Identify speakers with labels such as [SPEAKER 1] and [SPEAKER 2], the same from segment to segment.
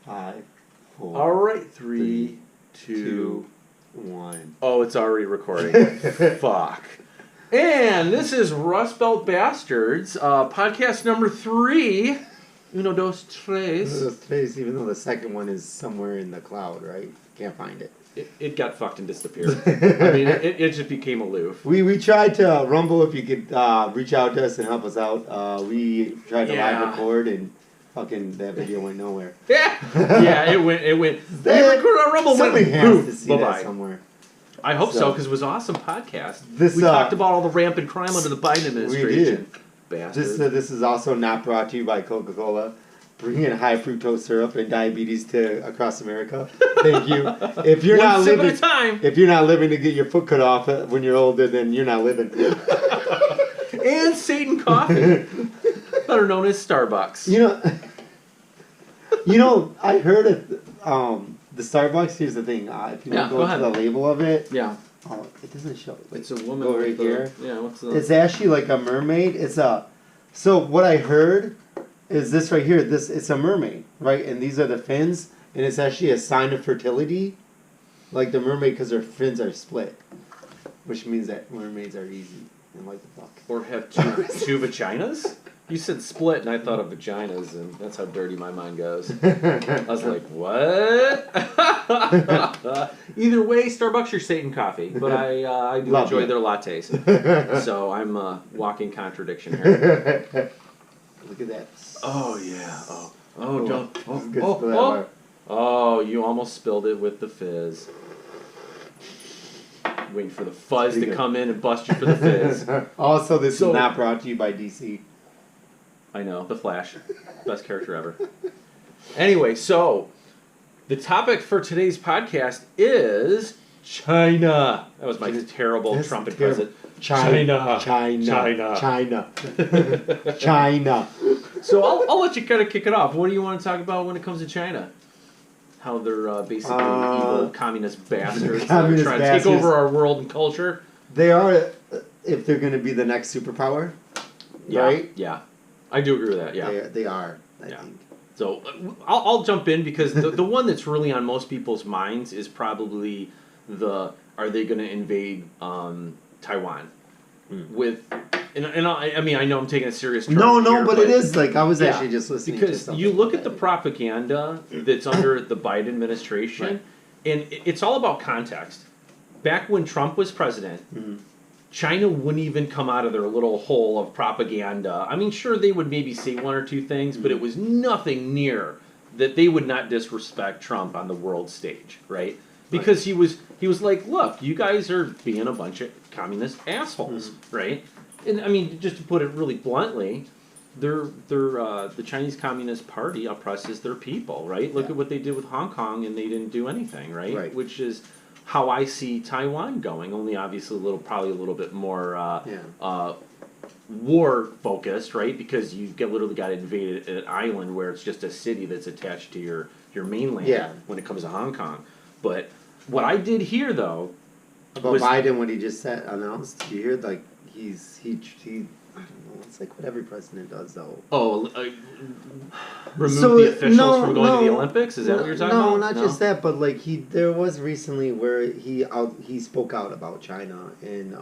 [SPEAKER 1] 5, 4.
[SPEAKER 2] All right, 3, 2,
[SPEAKER 1] 1.
[SPEAKER 2] Oh, it's already recording. Fuck. And this is Rust Belt Bastards, podcast number 3. Uno, dos, tres.
[SPEAKER 1] Even though the second one is somewhere in the cloud, right? Can't find it.
[SPEAKER 2] It got fucked and disappeared. I mean, it just became aloof.
[SPEAKER 1] We tried to Rumble if you could reach out to us and help us out. We tried to live record and fucking that video went nowhere.
[SPEAKER 2] Yeah, it went. They recorded on Rumble.
[SPEAKER 1] Somebody has to see that somewhere.
[SPEAKER 2] I hope so, because it was an awesome podcast. We talked about all the rampant crime under the Biden administration.
[SPEAKER 1] We did.
[SPEAKER 2] Bastards.
[SPEAKER 1] This is also not brought to you by Coca-Cola. Bringing high fructose syrup and diabetes to across America. Thank you. If you're
[SPEAKER 2] One
[SPEAKER 1] not
[SPEAKER 2] sip
[SPEAKER 1] living,
[SPEAKER 2] at a time.
[SPEAKER 1] If you're not living to get your foot cut off when you're older, then you're not living.
[SPEAKER 2] And Satan Coffee, better known as Starbucks.
[SPEAKER 1] You know, I heard it. The Starbucks. Here's the thing. If you go to the label of it, it doesn't show.
[SPEAKER 2] It's a woman.
[SPEAKER 1] Go right here.
[SPEAKER 2] Yeah, what's the?
[SPEAKER 1] It's actually like a mermaid. So what I heard is this right here. It's a mermaid, right? And these are the fins, and it's actually a sign of fertility, like the mermaid, because her fins are split, which means that mermaids are easy and like the fuck.
[SPEAKER 2] Or have two vaginas? You said split, and I thought of vaginas, and that's how dirty my mind goes. I was like, what? Either way, Starbucks or Satan Coffee, but I do enjoy their lattes. So I'm a walking contradiction here.
[SPEAKER 1] Look at that.
[SPEAKER 2] Oh, yeah. Oh, you almost spilled it with the fizz. Waiting for the fuzz to come in and bust you for the fizz.
[SPEAKER 1] Also, this is not brought to you by DC.
[SPEAKER 2] I know, The Flash. Best character ever. Anyway, so the topic for today's podcast is China. That was my terrible trumpet present. China. So I'll let you kind of kick it off. What do you want to talk about when it comes to China? How they're basically evil communist bastards that are trying to take over our world and culture.
[SPEAKER 1] They are, if they're going to be the next superpower, right?
[SPEAKER 2] Yeah. I do agree with that, yeah.
[SPEAKER 1] They are, I think.
[SPEAKER 2] So I'll jump in because the one that's really on most people's minds is probably are they going to invade Taiwan? I mean, I know I'm taking a serious turn here,
[SPEAKER 1] but it is like I was actually just listening to
[SPEAKER 2] because you look at the propaganda that's under the Biden administration, and it's all about context. Back when Trump was president, China wouldn't even come out of their little hole of propaganda. I mean, sure, they would maybe say one or two things, but it was nothing near that they would not disrespect Trump on the world stage, right? Because he was like, look, you guys are being a bunch of communist assholes, right? And I mean, just to put it really bluntly, the Chinese Communist Party oppresses their people, right? Look at what they did with Hong Kong, and they didn't do anything, right? Which is how I see Taiwan going. Only obviously probably a little bit more war focused, right? Because you've literally got invaded an island where it's just a city that's attached to your mainland when it comes to Hong Kong. But what I did hear though
[SPEAKER 1] about Biden, what he just announced, did you hear like he I don't know, it's like what every president does though.
[SPEAKER 2] Remove the officials from going to the Olympics? Is that what you're talking about?
[SPEAKER 1] No, not just that, but like there was recently where he spoke out about China and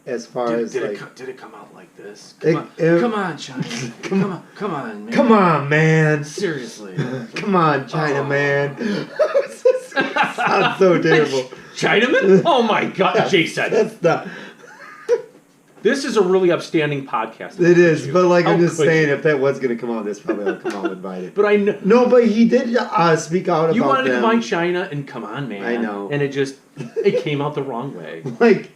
[SPEAKER 1] as far as
[SPEAKER 2] did it come out like this? Come on, China. Come on, man.
[SPEAKER 1] Come on, man.
[SPEAKER 2] Seriously.
[SPEAKER 1] Come on, China, man. Sounds so terrible.
[SPEAKER 2] Chinaman? Oh my God, Jason.
[SPEAKER 1] That's not.
[SPEAKER 2] This is a really upstanding podcast.
[SPEAKER 1] It is, but like I'm just saying, if that was going to come out, this probably would come out with Biden.
[SPEAKER 2] But I know.
[SPEAKER 1] No, but he did speak out about
[SPEAKER 2] You wanted
[SPEAKER 1] them.
[SPEAKER 2] to combine China and come on, man.
[SPEAKER 1] I know.
[SPEAKER 2] And it came out the wrong way.
[SPEAKER 1] Like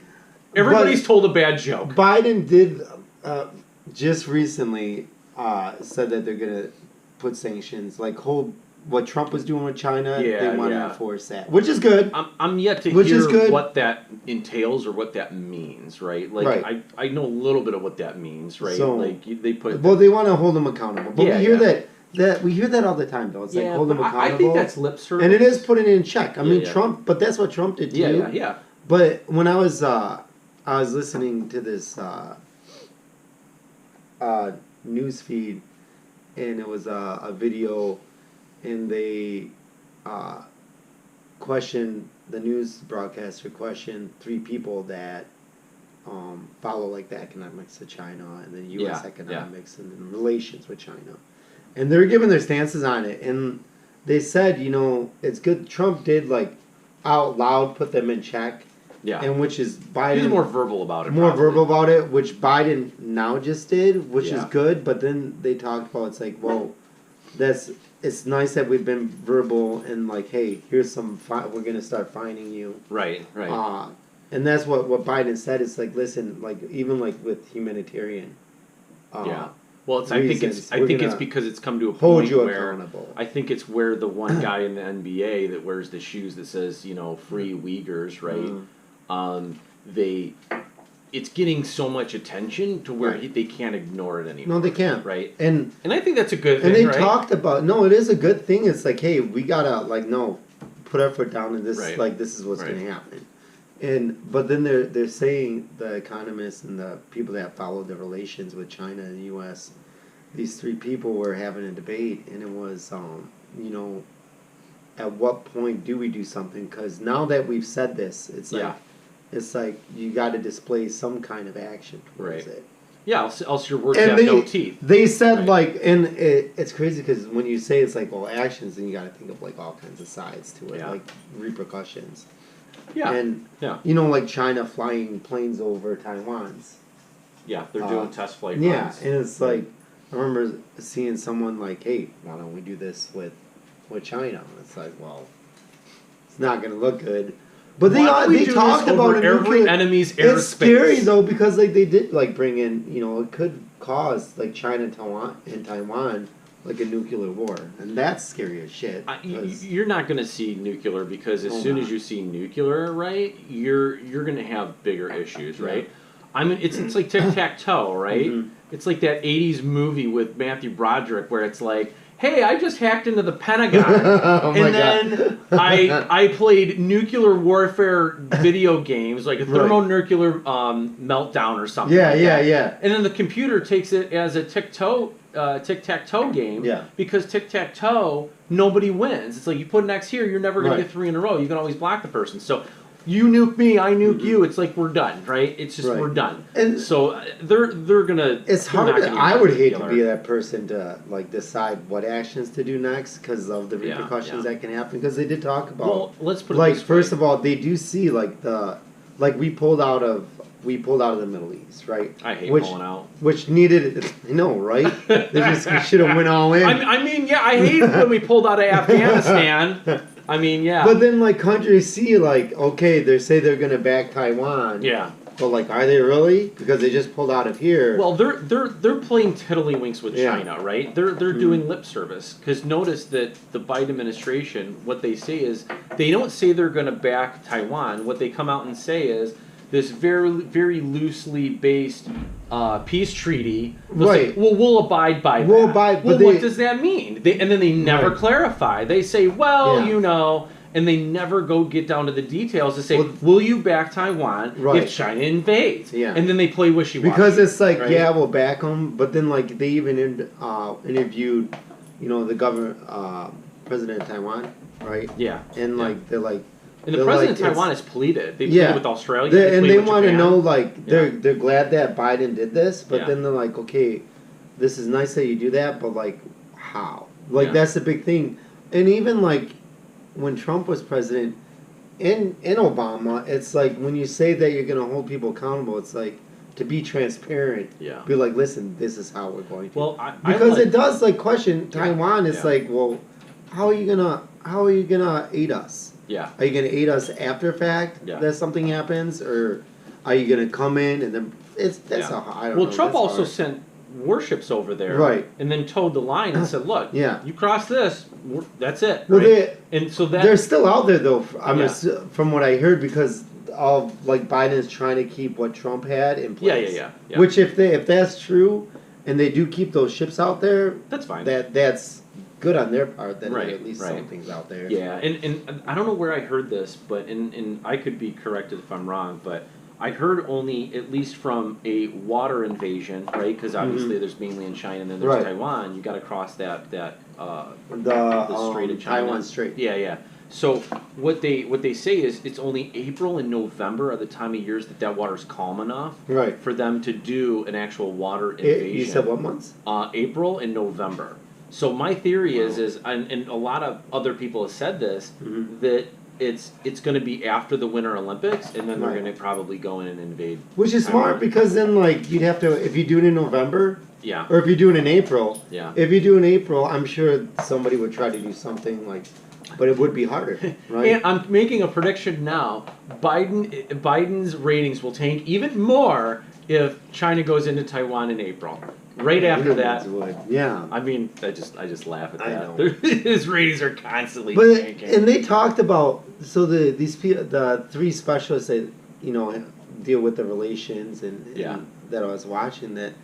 [SPEAKER 2] everybody's told a bad joke.
[SPEAKER 1] Biden did just recently said that they're going to put sanctions, like hold what Trump was doing with China. They want to enforce that, which is good.
[SPEAKER 2] I'm yet to hear what that entails or what that means, right? Like I know a little bit of what that means, right?
[SPEAKER 1] So,
[SPEAKER 2] like they put.
[SPEAKER 1] Well, they want to hold them accountable, but we hear that we hear that all the time, though. It's like hold them accountable.
[SPEAKER 2] I think that's lip service,
[SPEAKER 1] and it is putting it in check. I mean, Trump, but that's what Trump did too.
[SPEAKER 2] Yeah.
[SPEAKER 1] But when I was listening to this news feed, and it was a video and they questioned the news broadcaster questioned 3 people that follow like the economics of China and the U.S. economics and the relations with China, and they're giving their stances on it, and they said, it's good. Trump did like out loud put them in check.
[SPEAKER 2] Yeah.
[SPEAKER 1] And which is Biden.
[SPEAKER 2] He's more verbal about it.
[SPEAKER 1] More verbal about it, which Biden now just did, which is
[SPEAKER 2] Yeah.
[SPEAKER 1] good. But then they talked about it's like, well, it's nice that we've been verbal and like, hey, here's some we're gonna start fining you.
[SPEAKER 2] Right.
[SPEAKER 1] And that's what Biden said. It's like, listen, like even like with humanitarian.
[SPEAKER 2] Yeah. Well, I think it's because it's come to a
[SPEAKER 1] hold
[SPEAKER 2] point
[SPEAKER 1] you
[SPEAKER 2] where
[SPEAKER 1] accountable.
[SPEAKER 2] I think it's where the one guy in the NBA that wears the shoes that says, free Uyghurs, right? It's getting so much attention to where they can't ignore it anymore.
[SPEAKER 1] No, they can't.
[SPEAKER 2] Right?
[SPEAKER 1] And
[SPEAKER 2] I think that's a good thing,
[SPEAKER 1] and they
[SPEAKER 2] right?
[SPEAKER 1] talked about, no, it is a good thing. It's like, hey, we gotta like, no, put our foot down and this
[SPEAKER 2] Right.
[SPEAKER 1] like this is what's
[SPEAKER 2] Right.
[SPEAKER 1] gonna happen. But then they're saying, the economists and the people that follow the relations with China and the U.S., these 3 people were having a debate, and it was at what point do we do something? Because now that we've said this, it's like you got to display some kind of action towards it.
[SPEAKER 2] Yeah, else your words have no teeth.
[SPEAKER 1] They said and it's crazy because when you say it's like actions, then you got to think of like all kinds of sides to it, like repercussions.
[SPEAKER 2] Yeah.
[SPEAKER 1] And like China flying planes over Taiwan's.
[SPEAKER 2] Yeah, they're doing test flight runs.
[SPEAKER 1] Yeah, and it's like I remember seeing someone like, hey, why don't we do this with China? And it's like, well, it's not going to look good. But they talked about
[SPEAKER 2] every enemy's airspace.
[SPEAKER 1] It's scary though because like they did like bring in it could cause like China and Taiwan like a nuclear war, and that's scary as shit.
[SPEAKER 2] You're not going to see nuclear because as soon as you see nuclear, right, you're going to have bigger issues, right? Yeah. I mean, it's like tic-tac-toe, right? Mm-hmm. It's like that 80s movie with Matthew Broderick where it's like, hey, I just hacked into the Pentagon, and then I played nuclear warfare video games, like a thermonuclear meltdown or something.
[SPEAKER 1] Yeah.
[SPEAKER 2] And then the computer takes it as a tic-tac-toe game, because tic-tac-toe, nobody wins. It's like you put an X here, you're never going to get 3 in a row. You can always block the person. So you nuke me, I nuke you. It's like we're done, right? It's just we're done. And so they're gonna.
[SPEAKER 1] It's hard. I would hate to be that person to like decide what actions to do next because of the repercussions that can happen. Because they did talk about.
[SPEAKER 2] Well, let's put it
[SPEAKER 1] like
[SPEAKER 2] this way.
[SPEAKER 1] First of all, they do see like we pulled out of the Middle East, right?
[SPEAKER 2] I hate pulling out.
[SPEAKER 1] Which needed, right? They just should have went all in.
[SPEAKER 2] I mean, I hate when we pulled out of Afghanistan. I mean,
[SPEAKER 1] But then, like, countries see, like, okay, they say they're going to back Taiwan.
[SPEAKER 2] Yeah.
[SPEAKER 1] But, like, are they really? Because they just pulled out of here.
[SPEAKER 2] Well, they're playing tiddlywinks with China, right? They're doing lip service. Because notice that the Biden administration, what they say is, they don't say they're going to back Taiwan. What they come out and say is, this very, very loosely based peace treaty.
[SPEAKER 1] Right.
[SPEAKER 2] Say, well, we'll abide by that.
[SPEAKER 1] We'll abide.
[SPEAKER 2] Well, what does that mean? And then they never clarify. They say, well, and they never go get down to the details to say, will you back Taiwan if China invades?
[SPEAKER 1] Yeah.
[SPEAKER 2] And then they play wishy-washy.
[SPEAKER 1] Because it's like, we'll back them. But then, like, they even interviewed, the governor, president of Taiwan, right?
[SPEAKER 2] Yeah.
[SPEAKER 1] And, like, they're like,
[SPEAKER 2] and the president of Taiwan has pleaded. They pleaded with Australia. They
[SPEAKER 1] want to know, like, they're glad that Biden did this, but then they're like, okay, this is nice that you do that, but, like, how? Like, that's the big thing. And even, like, when Trump was president and Obama, it's like when you say that you're going to hold people accountable, it's like to be transparent.
[SPEAKER 2] Yeah.
[SPEAKER 1] Be like, listen, this is how we're going to.
[SPEAKER 2] Well,
[SPEAKER 1] because it does, like, question Taiwan. It's like, well, how are you gonna aid us?
[SPEAKER 2] Yeah.
[SPEAKER 1] Are you going to aid us after fact that something happens, or are you going to come in and then I don't know.
[SPEAKER 2] Well, Trump also sent warships over there, and then towed the line and said, "Look, you cross this, that's it."
[SPEAKER 1] Well,
[SPEAKER 2] they're
[SPEAKER 1] still out there though. From what I heard, because of like Biden's trying to keep what Trump had in place.
[SPEAKER 2] Yeah.
[SPEAKER 1] Which if that's true, and they do keep those ships out there,
[SPEAKER 2] that's fine.
[SPEAKER 1] That's good on their part that at least something's out there.
[SPEAKER 2] Yeah, and I don't know where I heard this, but and I could be corrected if I'm wrong, but I heard only, at least from a water invasion, right? Because obviously there's mainland China and then there's Taiwan. You got to cross that the Strait of China.
[SPEAKER 1] Taiwan Strait.
[SPEAKER 2] Yeah. So what they say is it's only April and November are the time of years that water's calm enough
[SPEAKER 1] Right.
[SPEAKER 2] for them to do an actual water invasion.
[SPEAKER 1] You said what months?
[SPEAKER 2] April and November. So my theory is and a lot of other people have said this, that it's going to be after the Winter Olympics, and then they're going to probably go in and invade.
[SPEAKER 1] Which is
[SPEAKER 2] Taiwan.
[SPEAKER 1] smart, because then like you'd have to, if you do it in November,
[SPEAKER 2] Yeah.
[SPEAKER 1] or if you do it in April,
[SPEAKER 2] Yeah.
[SPEAKER 1] if you do it in April, I'm sure somebody would try to do something like, but it would be harder, right?
[SPEAKER 2] And I'm making a prediction now. Biden's ratings will tank even more if China goes into Taiwan in April. Right after that,
[SPEAKER 1] yeah.
[SPEAKER 2] I mean, I just laugh at
[SPEAKER 1] I
[SPEAKER 2] that.
[SPEAKER 1] know.
[SPEAKER 2] His ratings are constantly
[SPEAKER 1] But
[SPEAKER 2] tanking.
[SPEAKER 1] and they talked about, so the three specialists that deal with the relations and that I was watching, that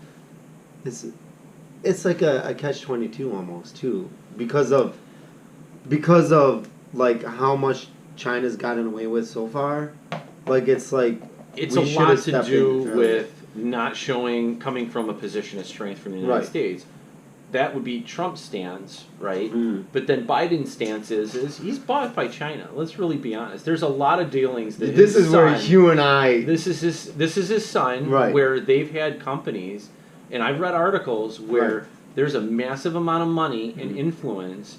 [SPEAKER 1] it's like a catch-22 almost too, because of like how much China's gotten away with so far. Like it's like
[SPEAKER 2] it's a lot to do with not coming from a position of strength from the United States. That would be Trump's stance, right? But then Biden's stance is he's bought by China. Let's really be honest. There's a lot of dealings that
[SPEAKER 1] this is where you and I.
[SPEAKER 2] This is his son, where they've had companies, and I've read articles where there's a massive amount of money and influence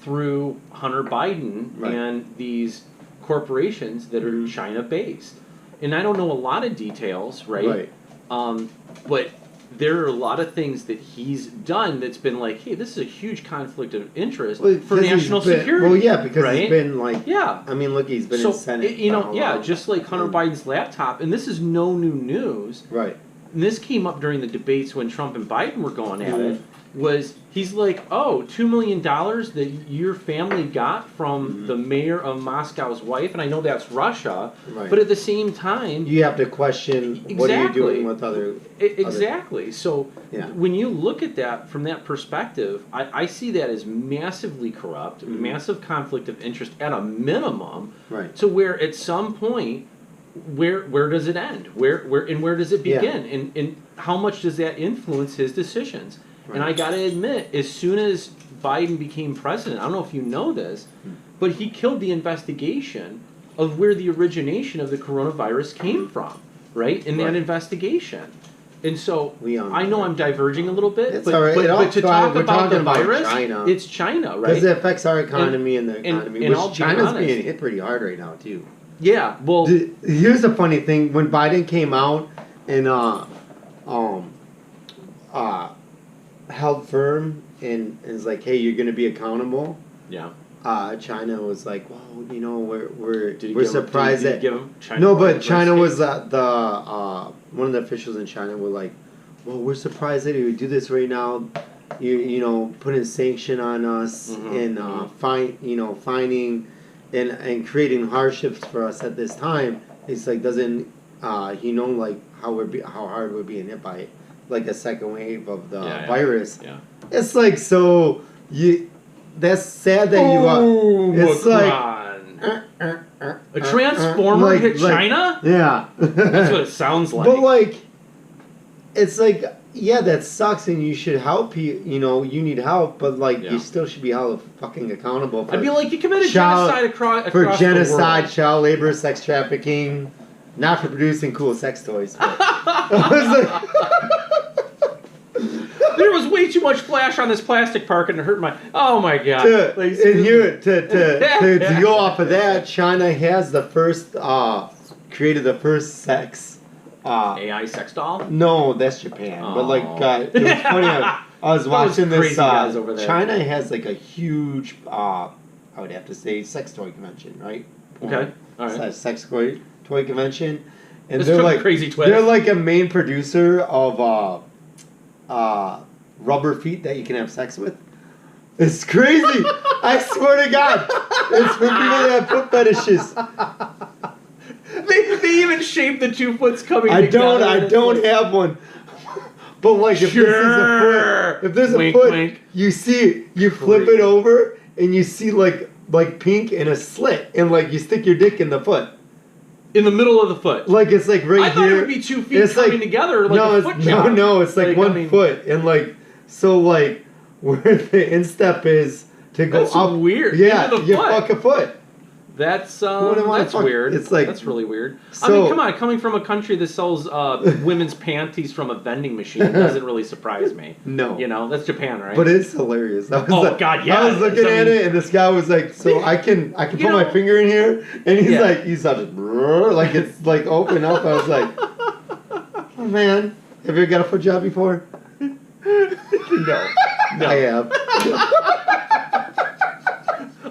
[SPEAKER 2] through Hunter Biden and these corporations that are China based. And I don't know a lot of details, right? But there are a lot of things that he's done that's been like, hey, this is a huge conflict of interest for national security.
[SPEAKER 1] Well, yeah, because he's been like, I mean, look, he's been in Senate.
[SPEAKER 2] Just like Hunter Biden's laptop, and this is no new news.
[SPEAKER 1] Right.
[SPEAKER 2] And this came up during the debates when Trump and Biden were going at it. He's like, oh, $2 million that your family got from the mayor of Moscow's wife, and I know that's Russia, but at the same time,
[SPEAKER 1] you have to question what are you doing with other.
[SPEAKER 2] Exactly. So when you look at that from that perspective, I see that as massively corrupt, massive conflict of interest at a minimum.
[SPEAKER 1] Right.
[SPEAKER 2] To where at some point, where does it end? Where does it begin? And how much does that influence his decisions? And I got to admit, as soon as Biden became president, I don't know if you know this, but he killed the investigation of where the origination of the coronavirus came from, right? In that investigation. And so, I know I'm diverging a little bit, but to talk about the virus, it's China, right?
[SPEAKER 1] Because it affects our economy and the economy, which China's being hit pretty hard right now, too.
[SPEAKER 2] Yeah, well...
[SPEAKER 1] Here's the funny thing. When Biden came out and held firm and is like, hey, you're going to be accountable.
[SPEAKER 2] Yeah.
[SPEAKER 1] China was like, well, we're surprised that
[SPEAKER 2] China
[SPEAKER 1] no, but China was one of the officials in China were like, well, we're surprised that you would do this right now. You put a sanction on us and fining and creating hardships for us at this time. It's like, doesn't he know like how hard we're being hit by like a second wave of the virus? Yeah. It's like, so that's sad that it's like
[SPEAKER 2] a transformer hit China.
[SPEAKER 1] Yeah,
[SPEAKER 2] that's what it sounds like.
[SPEAKER 1] But like, it's like, yeah, that sucks, and you should help. You need help, but like, you still should be held fucking accountable.
[SPEAKER 2] I'd be like, you committed genocide across
[SPEAKER 1] genocide,
[SPEAKER 2] the world.
[SPEAKER 1] Child labor, sex trafficking, not for producing cool sex toys. But I was like,
[SPEAKER 2] there was way too much flash on this plastic park, and it hurt my. Oh my god!
[SPEAKER 1] To go off of that, China has created the first sex
[SPEAKER 2] AI sex doll.
[SPEAKER 1] No, that's Japan. But like, it was funny. I was watching this.
[SPEAKER 2] Guys over there.
[SPEAKER 1] China has like a huge, I would have to say, sex toy convention, right?
[SPEAKER 2] Okay, all right.
[SPEAKER 1] Sex toy convention, and
[SPEAKER 2] they're like crazy twist.
[SPEAKER 1] They're like a main producer of rubber feet that you can have sex with. It's crazy. I swear to God, it's for people that have foot fetishes.
[SPEAKER 2] They even shape the 2 foots coming together.
[SPEAKER 1] I don't have one. But like, if there's a foot,
[SPEAKER 2] wink.
[SPEAKER 1] You flip it over and you see like pink and a slit, and like you stick your dick in the foot.
[SPEAKER 2] In the middle of the foot.
[SPEAKER 1] Like, it's like right here.
[SPEAKER 2] I thought it would be 2 feet coming together like a foot job.
[SPEAKER 1] No, it's like 1 foot. And like, so like, where the instep is to go
[SPEAKER 2] That's
[SPEAKER 1] up.
[SPEAKER 2] weird.
[SPEAKER 1] Yeah,
[SPEAKER 2] Into the
[SPEAKER 1] you
[SPEAKER 2] foot.
[SPEAKER 1] fuck a foot.
[SPEAKER 2] That's
[SPEAKER 1] That's
[SPEAKER 2] weird.
[SPEAKER 1] It's like
[SPEAKER 2] that's really weird.
[SPEAKER 1] So,
[SPEAKER 2] I mean, come on, coming from a country that sells women's panties from a vending machine doesn't really surprise me.
[SPEAKER 1] No,
[SPEAKER 2] you know that's Japan, right?
[SPEAKER 1] But it's hilarious.
[SPEAKER 2] God, yeah!
[SPEAKER 1] I was looking at it, and this guy was like, "So I can put my finger in here," and he's like, "He's like it's like open up." I was like, "Oh man, have you ever got a foot job before?"
[SPEAKER 2] No,
[SPEAKER 1] I have.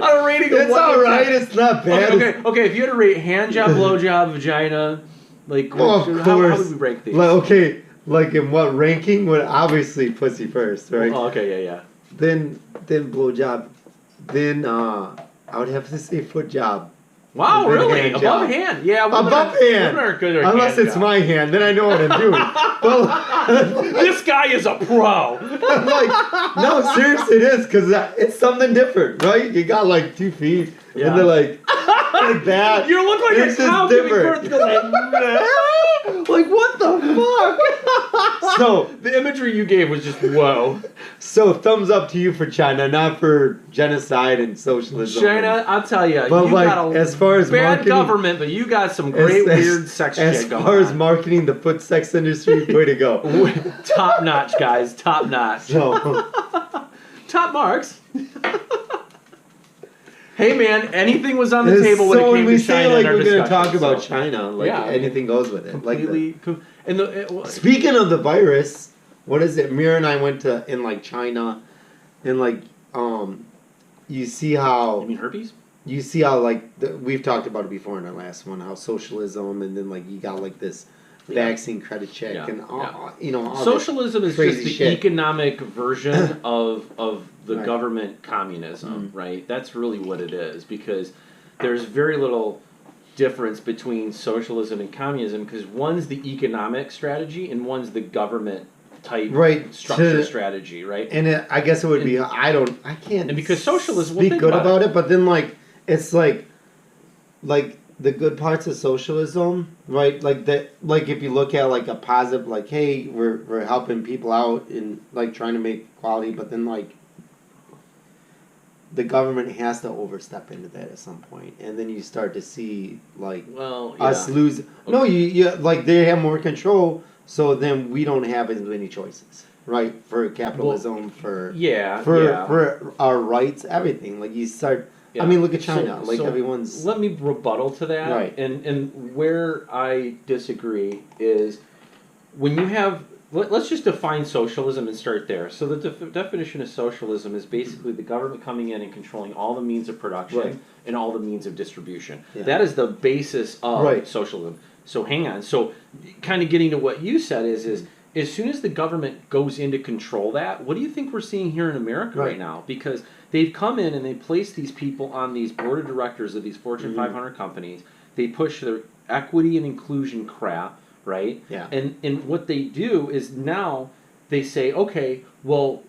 [SPEAKER 2] On a rating of
[SPEAKER 1] it's all right. It's not bad.
[SPEAKER 2] Okay. If you had to rate hand job, blow job, vagina, like,
[SPEAKER 1] of course.
[SPEAKER 2] How would we rank these?
[SPEAKER 1] Like in what ranking? Would obviously pussy first, right?
[SPEAKER 2] Oh, okay, yeah.
[SPEAKER 1] Then blow job. Then I would have to say foot job.
[SPEAKER 2] Wow, really?
[SPEAKER 1] Hand
[SPEAKER 2] above
[SPEAKER 1] job.
[SPEAKER 2] hand? Yeah,
[SPEAKER 1] above hand.
[SPEAKER 2] Women aren't good at
[SPEAKER 1] Unless
[SPEAKER 2] hand
[SPEAKER 1] it's
[SPEAKER 2] job.
[SPEAKER 1] my hand, then I know what I'm doing.
[SPEAKER 2] This guy is a pro.
[SPEAKER 1] I'm like, no, seriously, it is because it's something different, right? You got like 2 feet, and they're like that.
[SPEAKER 2] You look like
[SPEAKER 1] it's
[SPEAKER 2] a cow giving birth
[SPEAKER 1] different.
[SPEAKER 2] to like what the fuck? So the imagery you gave was just whoa.
[SPEAKER 1] So thumbs up to you for China, not for genocide and socialism.
[SPEAKER 2] China, I'll tell you,
[SPEAKER 1] but
[SPEAKER 2] you
[SPEAKER 1] like,
[SPEAKER 2] got a
[SPEAKER 1] as far as
[SPEAKER 2] bad
[SPEAKER 1] marketing,
[SPEAKER 2] government, but you got some great weird sex shit going on.
[SPEAKER 1] As far as marketing the foot sex industry, way to go.
[SPEAKER 2] Top notch, guys. Top notch.
[SPEAKER 1] So,
[SPEAKER 2] top marks. Hey man, anything was on the table when it came to China.
[SPEAKER 1] Say like we're going to talk
[SPEAKER 2] so.
[SPEAKER 1] about China, like anything goes with it.
[SPEAKER 2] Completely.
[SPEAKER 1] Speaking of the virus, what is it? Mira and I went to in like China, and like you see how.
[SPEAKER 2] You mean herpes?
[SPEAKER 1] You see how like we've talked about it before in our last one, how socialism, and then like you got like this vaccine credit check and all, you know. All
[SPEAKER 2] socialism is just the
[SPEAKER 1] shit.
[SPEAKER 2] economic version of the government communism, right? That's really what it is, because there's very little difference between socialism and communism, because one's the economic strategy and one's the government type structure strategy, right?
[SPEAKER 1] And I guess it would be I can't.
[SPEAKER 2] And because socialism,
[SPEAKER 1] speak good about it, but then like it's like the good parts of socialism, right? Like that, like if you look at like a positive, like hey, we're helping people out and like trying to make quality, but then like the government has to overstep into that at some point, and then you start to see like us lose. Okay. No, you like they have more control, so then we don't have as many choices, right? For capitalism, for our rights, everything. Like you start. Yeah. I mean, look at China. So everyone's.
[SPEAKER 2] Let me rebuttal to that.
[SPEAKER 1] Right.
[SPEAKER 2] And where I disagree is when you have. Let's just define socialism and start there. So the definition of socialism is basically the government coming in and controlling all the means of production and all the means of distribution. Yeah. That is the basis of socialism. So hang on. So kind of getting to what you said is as soon as the government goes in to control that, what do you think we're seeing here in America right now? Because they've come in and they place these people on these board of directors of these Fortune 500 companies. They push their equity and inclusion crap. Right?
[SPEAKER 1] Yeah.
[SPEAKER 2] And what they do is now they say, okay, well,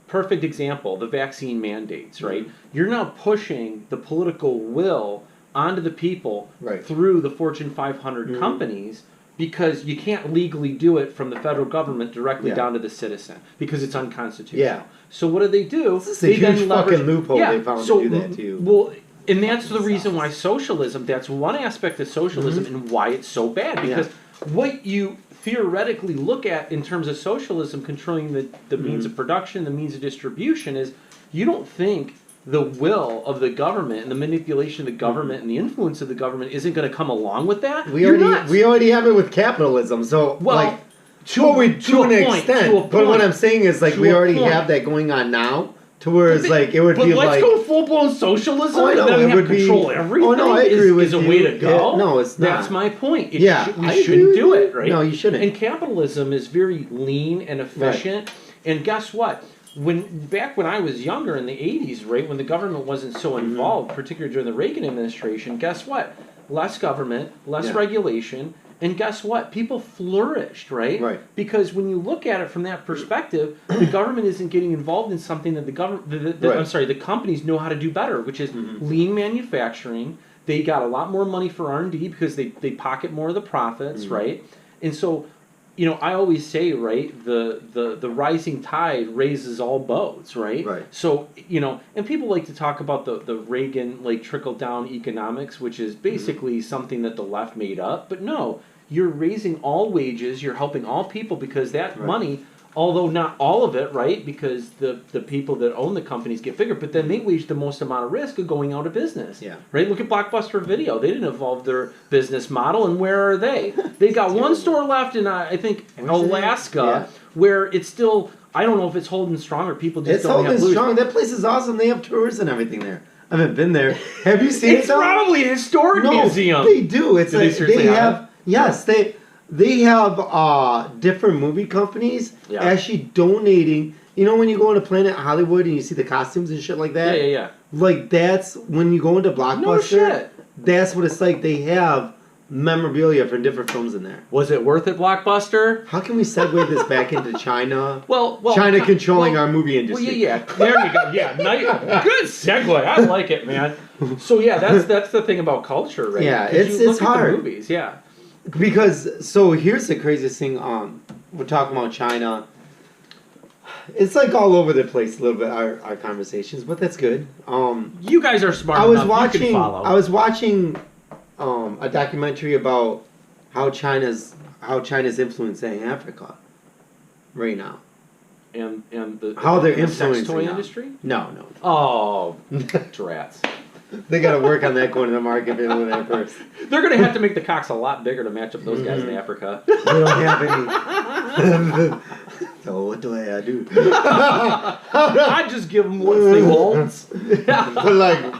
[SPEAKER 2] perfect example, the vaccine mandates, right? You're now pushing the political will onto the people through the Fortune 500 companies because you can't legally do it from the federal government directly down to the citizen because it's unconstitutional. Yeah. So what do?
[SPEAKER 1] It's a huge fucking loophole they found to do that too.
[SPEAKER 2] Well, and that's the reason why socialism, that's one aspect of socialism and why it's so bad, because what you theoretically look at in terms of socialism controlling the means of production, the means of distribution, is you don't think the will of the government and the manipulation of the government and the influence of the government isn't going to come along with that.
[SPEAKER 1] We already have it with capitalism, so to an extent. But what I'm saying is like we already have that going on now. To where it's like it would be like.
[SPEAKER 2] But let's go full blown socialism.
[SPEAKER 1] I know
[SPEAKER 2] and then
[SPEAKER 1] it would
[SPEAKER 2] control everything.
[SPEAKER 1] Oh no, I agree with
[SPEAKER 2] you. Is a way to go.
[SPEAKER 1] No, it's not.
[SPEAKER 2] That's my point. We
[SPEAKER 1] I
[SPEAKER 2] shouldn't do it, right?
[SPEAKER 1] No, you shouldn't.
[SPEAKER 2] And capitalism is very lean and efficient. Right. And guess what? Back when I was younger in the 80s, right, when the government wasn't so involved, particularly during the Reagan administration, guess what? Less government, less regulation. And guess what? People flourished, right?
[SPEAKER 1] Right.
[SPEAKER 2] Because when you look at it from that perspective, the government isn't getting involved in something that the companies know how to do better, which is lean manufacturing. They got a lot more money for R&D because they pocket more of the profits, right? And so you know, I always say, right, the rising tide raises all boats, right?
[SPEAKER 1] Right.
[SPEAKER 2] So, you know, and people like to talk about the Reagan, like, trickle-down economics, which is basically something that the left made up. But no, you're raising all wages, you're helping all people, because that money, although not all of it, right, because the people that own the companies get bigger, but then they wage the most amount of risk of going out of business.
[SPEAKER 1] Yeah.
[SPEAKER 2] Right? Look at Blockbuster Video. They didn't evolve their business model, and where are they? They got one store left in, I think, Alaska, where it's still, I don't know if it's holding strong or people just don't have
[SPEAKER 1] It's holding strong. That place is awesome. They have tours and everything there. I haven't been there. Have you seen it?
[SPEAKER 2] It's probably a historic museum.
[SPEAKER 1] They do. It's
[SPEAKER 2] they seriously have
[SPEAKER 1] yes, they have different movie companies actually donating. You know when you go into Planet Hollywood and you see the costumes and shit like that?
[SPEAKER 2] Yeah.
[SPEAKER 1] Like that's when you go into Blockbuster.
[SPEAKER 2] No shit.
[SPEAKER 1] That's what it's like. They have memorabilia from different films in there.
[SPEAKER 2] Was it worth it, Blockbuster?
[SPEAKER 1] How can we segue this back into China?
[SPEAKER 2] Well,
[SPEAKER 1] China controlling our movie industry.
[SPEAKER 2] Well, yeah. There you go. Yeah, nice, good segue. I like it, man. So yeah, that's the thing about culture, right?
[SPEAKER 1] Yeah, it's hard.
[SPEAKER 2] Movies, yeah.
[SPEAKER 1] Because so here's the craziest thing. We're talking about China. It's like all over the place a little bit our conversations, but that's good.
[SPEAKER 2] You guys are smart. You can follow.
[SPEAKER 1] I was watching a documentary about how China's influencing Africa right now.
[SPEAKER 2] And
[SPEAKER 1] how they're
[SPEAKER 2] influencing
[SPEAKER 1] influencing
[SPEAKER 2] the toy
[SPEAKER 1] now.
[SPEAKER 2] industry?
[SPEAKER 1] No.
[SPEAKER 2] Oh, rats.
[SPEAKER 1] They got to work on that going to the market over there first.
[SPEAKER 2] They're going to have to make the cocks a lot bigger to match up those guys in Africa.
[SPEAKER 1] They don't have any. So what do I do?
[SPEAKER 2] I just give them what they want.
[SPEAKER 1] But like,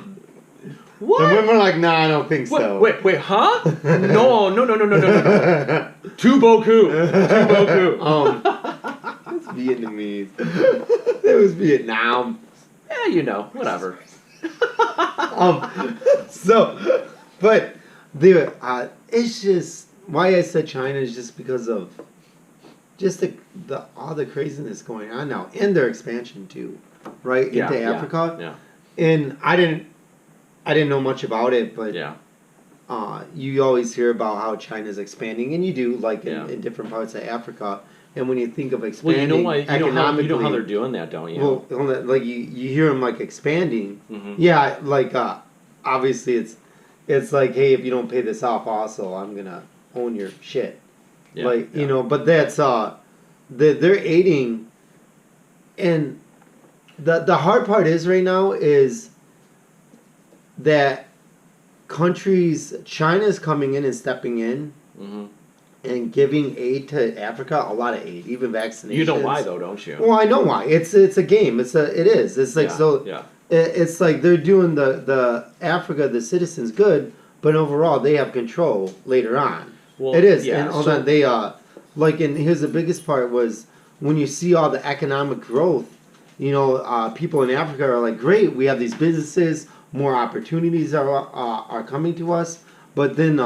[SPEAKER 2] what?
[SPEAKER 1] The women are like, nah, I don't think so.
[SPEAKER 2] Wait, huh? No. Too beaucoup.
[SPEAKER 1] It's Vietnamese. It was Vietnam.
[SPEAKER 2] Yeah, you know, whatever.
[SPEAKER 1] But it's just why I said China is just because of just the all the craziness going on now and their expansion too, right, into Africa.
[SPEAKER 2] Yeah.
[SPEAKER 1] And I didn't know much about it, but you always hear about how China's expanding, and you do like in different parts of Africa. And when you think of expanding, economically,
[SPEAKER 2] you know how they're doing that, don't you?
[SPEAKER 1] Well, like you hear them like expanding.
[SPEAKER 2] Mm-hmm.
[SPEAKER 1] Yeah, like obviously it's like, hey, if you don't pay this off, also I'm gonna own your shit.
[SPEAKER 2] Yeah,
[SPEAKER 1] you know, but that's they're aiding, and the hard part is right now is that China's coming in and stepping in. Mm-hmm. And giving aid to Africa, a lot of aid, even vaccinations.
[SPEAKER 2] You know why, though, don't you?
[SPEAKER 1] Well, I know why. It's a game. It is. It's like It's like they're doing the Africa, the citizens, good, but overall they have control later on. Well, it is. Yeah, and hold on, they and here's the biggest part was when you see all the economic growth. You know, people in Africa are like, great, we have these businesses, more opportunities are coming to us, but then.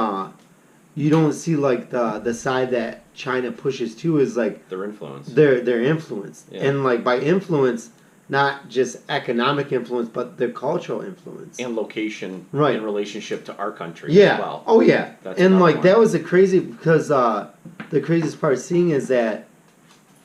[SPEAKER 1] You don't see like the side that China pushes to is like
[SPEAKER 2] their influence.
[SPEAKER 1] Their influence, and like by influence, not just economic influence, but their cultural influence
[SPEAKER 2] and location, in relationship to our country.
[SPEAKER 1] Yeah.
[SPEAKER 2] As well.
[SPEAKER 1] Oh yeah. And like that was the crazy because the craziest part seeing is that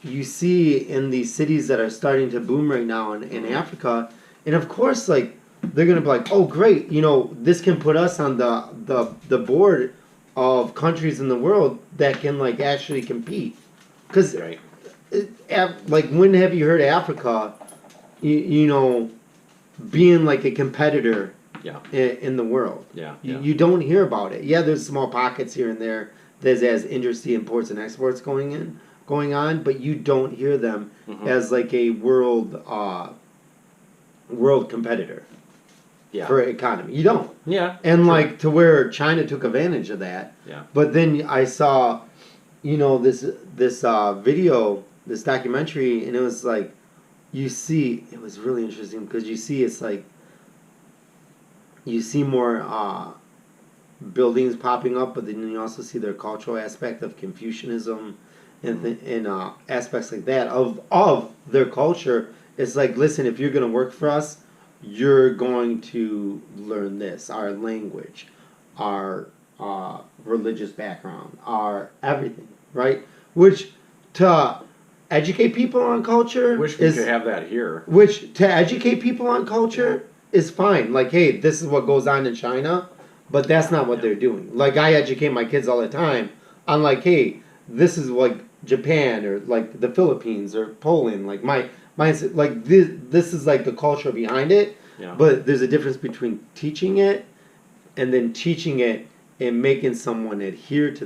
[SPEAKER 1] you see in these cities that are starting to boom right now in Africa, and of course like they're gonna be like, oh great, you know this can put us on the board of countries in the world that can like actually compete, because like when have you heard Africa, you know, being like a competitor in the world? You don't hear about it. There's small pockets here and there that has industry imports and exports going on, but you don't hear them as like a world competitor. For economy, you don't. And like to where China took advantage of that. But then I saw, you know, this video, this documentary, and it was like, you see, it was really interesting because you see it's like, you see more buildings popping up, but then you also see their cultural aspect of Confucianism and aspects like that of their culture. It's like, listen, if you're gonna work for us, you're going to learn this, our language, our religious background, our everything, right? which to educate people on culture
[SPEAKER 2] Wish we could have that here.
[SPEAKER 1] Which to educate people on culture is fine. Like, hey, this is what goes on in China, but that's not what they're doing. Like, I educate my kids all the time on like, hey, this is like Japan or like the Philippines or Poland. Like mine's like this is like the culture behind it.
[SPEAKER 2] Yeah.
[SPEAKER 1] But there's a difference between teaching it and then teaching it and making someone adhere to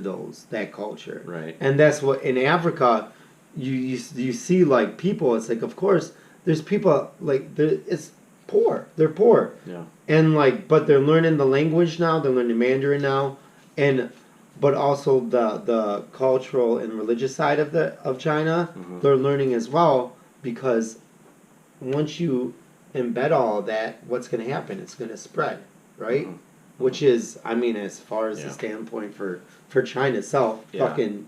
[SPEAKER 1] that culture.
[SPEAKER 2] Right.
[SPEAKER 1] And that's what in Africa you see like people. It's like of course there's people like it's poor. They're poor.
[SPEAKER 2] Yeah.
[SPEAKER 1] And like but they're learning the language now. They're learning Mandarin now, and but also the cultural and religious side of China.
[SPEAKER 2] Mm-hmm.
[SPEAKER 1] They're learning as well because once you embed all of that, what's going to happen? It's going to spread, right?
[SPEAKER 2] Mm-hmm.
[SPEAKER 1] Which is, I mean, as far as the standpoint for China itself, fucking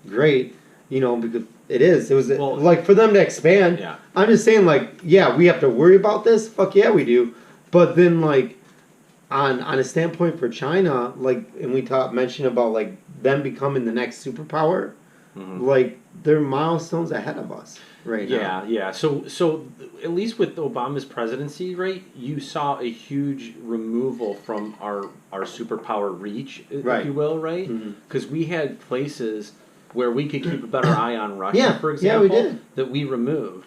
[SPEAKER 1] great, you know, because it was like for them to expand.
[SPEAKER 2] Yeah.
[SPEAKER 1] I'm just saying, like, yeah, we have to worry about this. Fuck yeah, we do. But then, like, on a standpoint for China, like, and we mentioned about like them becoming the next superpower, like they're milestones ahead of us right now.
[SPEAKER 2] Yeah. So at least with Obama's presidency, right, you saw a huge removal from our superpower reach, if you will, right? Because we had places where we could keep a better eye on Russia, for example, that we removed.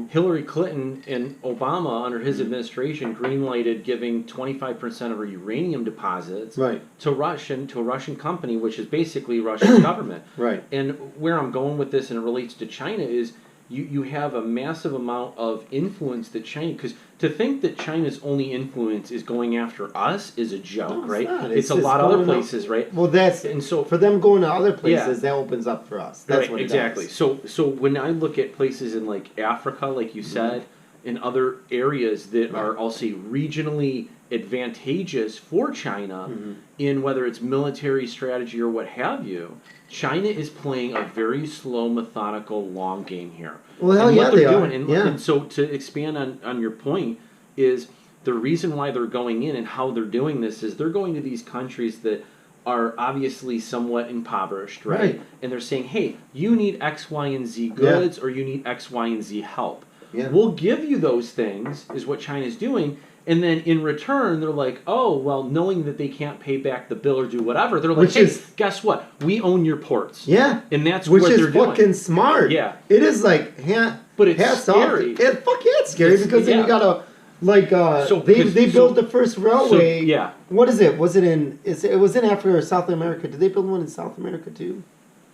[SPEAKER 2] Hillary Clinton and Obama, under his administration, greenlighted giving 25% of her uranium deposits to a Russian company, which is basically Russia's government.
[SPEAKER 1] Right.
[SPEAKER 2] And where I'm going with this, and it relates to China, is you have a massive amount of influence that China, because to think that China's only influence is going after us is a joke, right? It's a lot of other places, right?
[SPEAKER 1] Well, and so for them going to other places, that opens up for us. That's what it does.
[SPEAKER 2] So when I look at places in like Africa, like you said, in other areas that are, I'll say, regionally advantageous for China, in whether it's military strategy or what have you, China is playing a very slow, methodical, long game here.
[SPEAKER 1] Well, hell yeah, they are.
[SPEAKER 2] And so to expand on your point is the reason why they're going in and how they're doing this is they're going to these countries that are obviously somewhat impoverished, right? And they're saying, hey, you need X, Y, and Z goods or you need X, Y, and Z help. We'll give you those things, is what China's doing. And then in return, they're like, oh, well, knowing that they can't pay back the bill or do whatever, they're like, hey, guess what? We own your ports. Yeah. And that's what they're doing. Which is
[SPEAKER 1] fucking smart. Yeah. It is like,
[SPEAKER 2] but it's scary.
[SPEAKER 1] Fuck yeah, it's scary because then you gotta, like, they built the first railway. What is it? Was it it was in Africa or South America. Did they build one in South America too?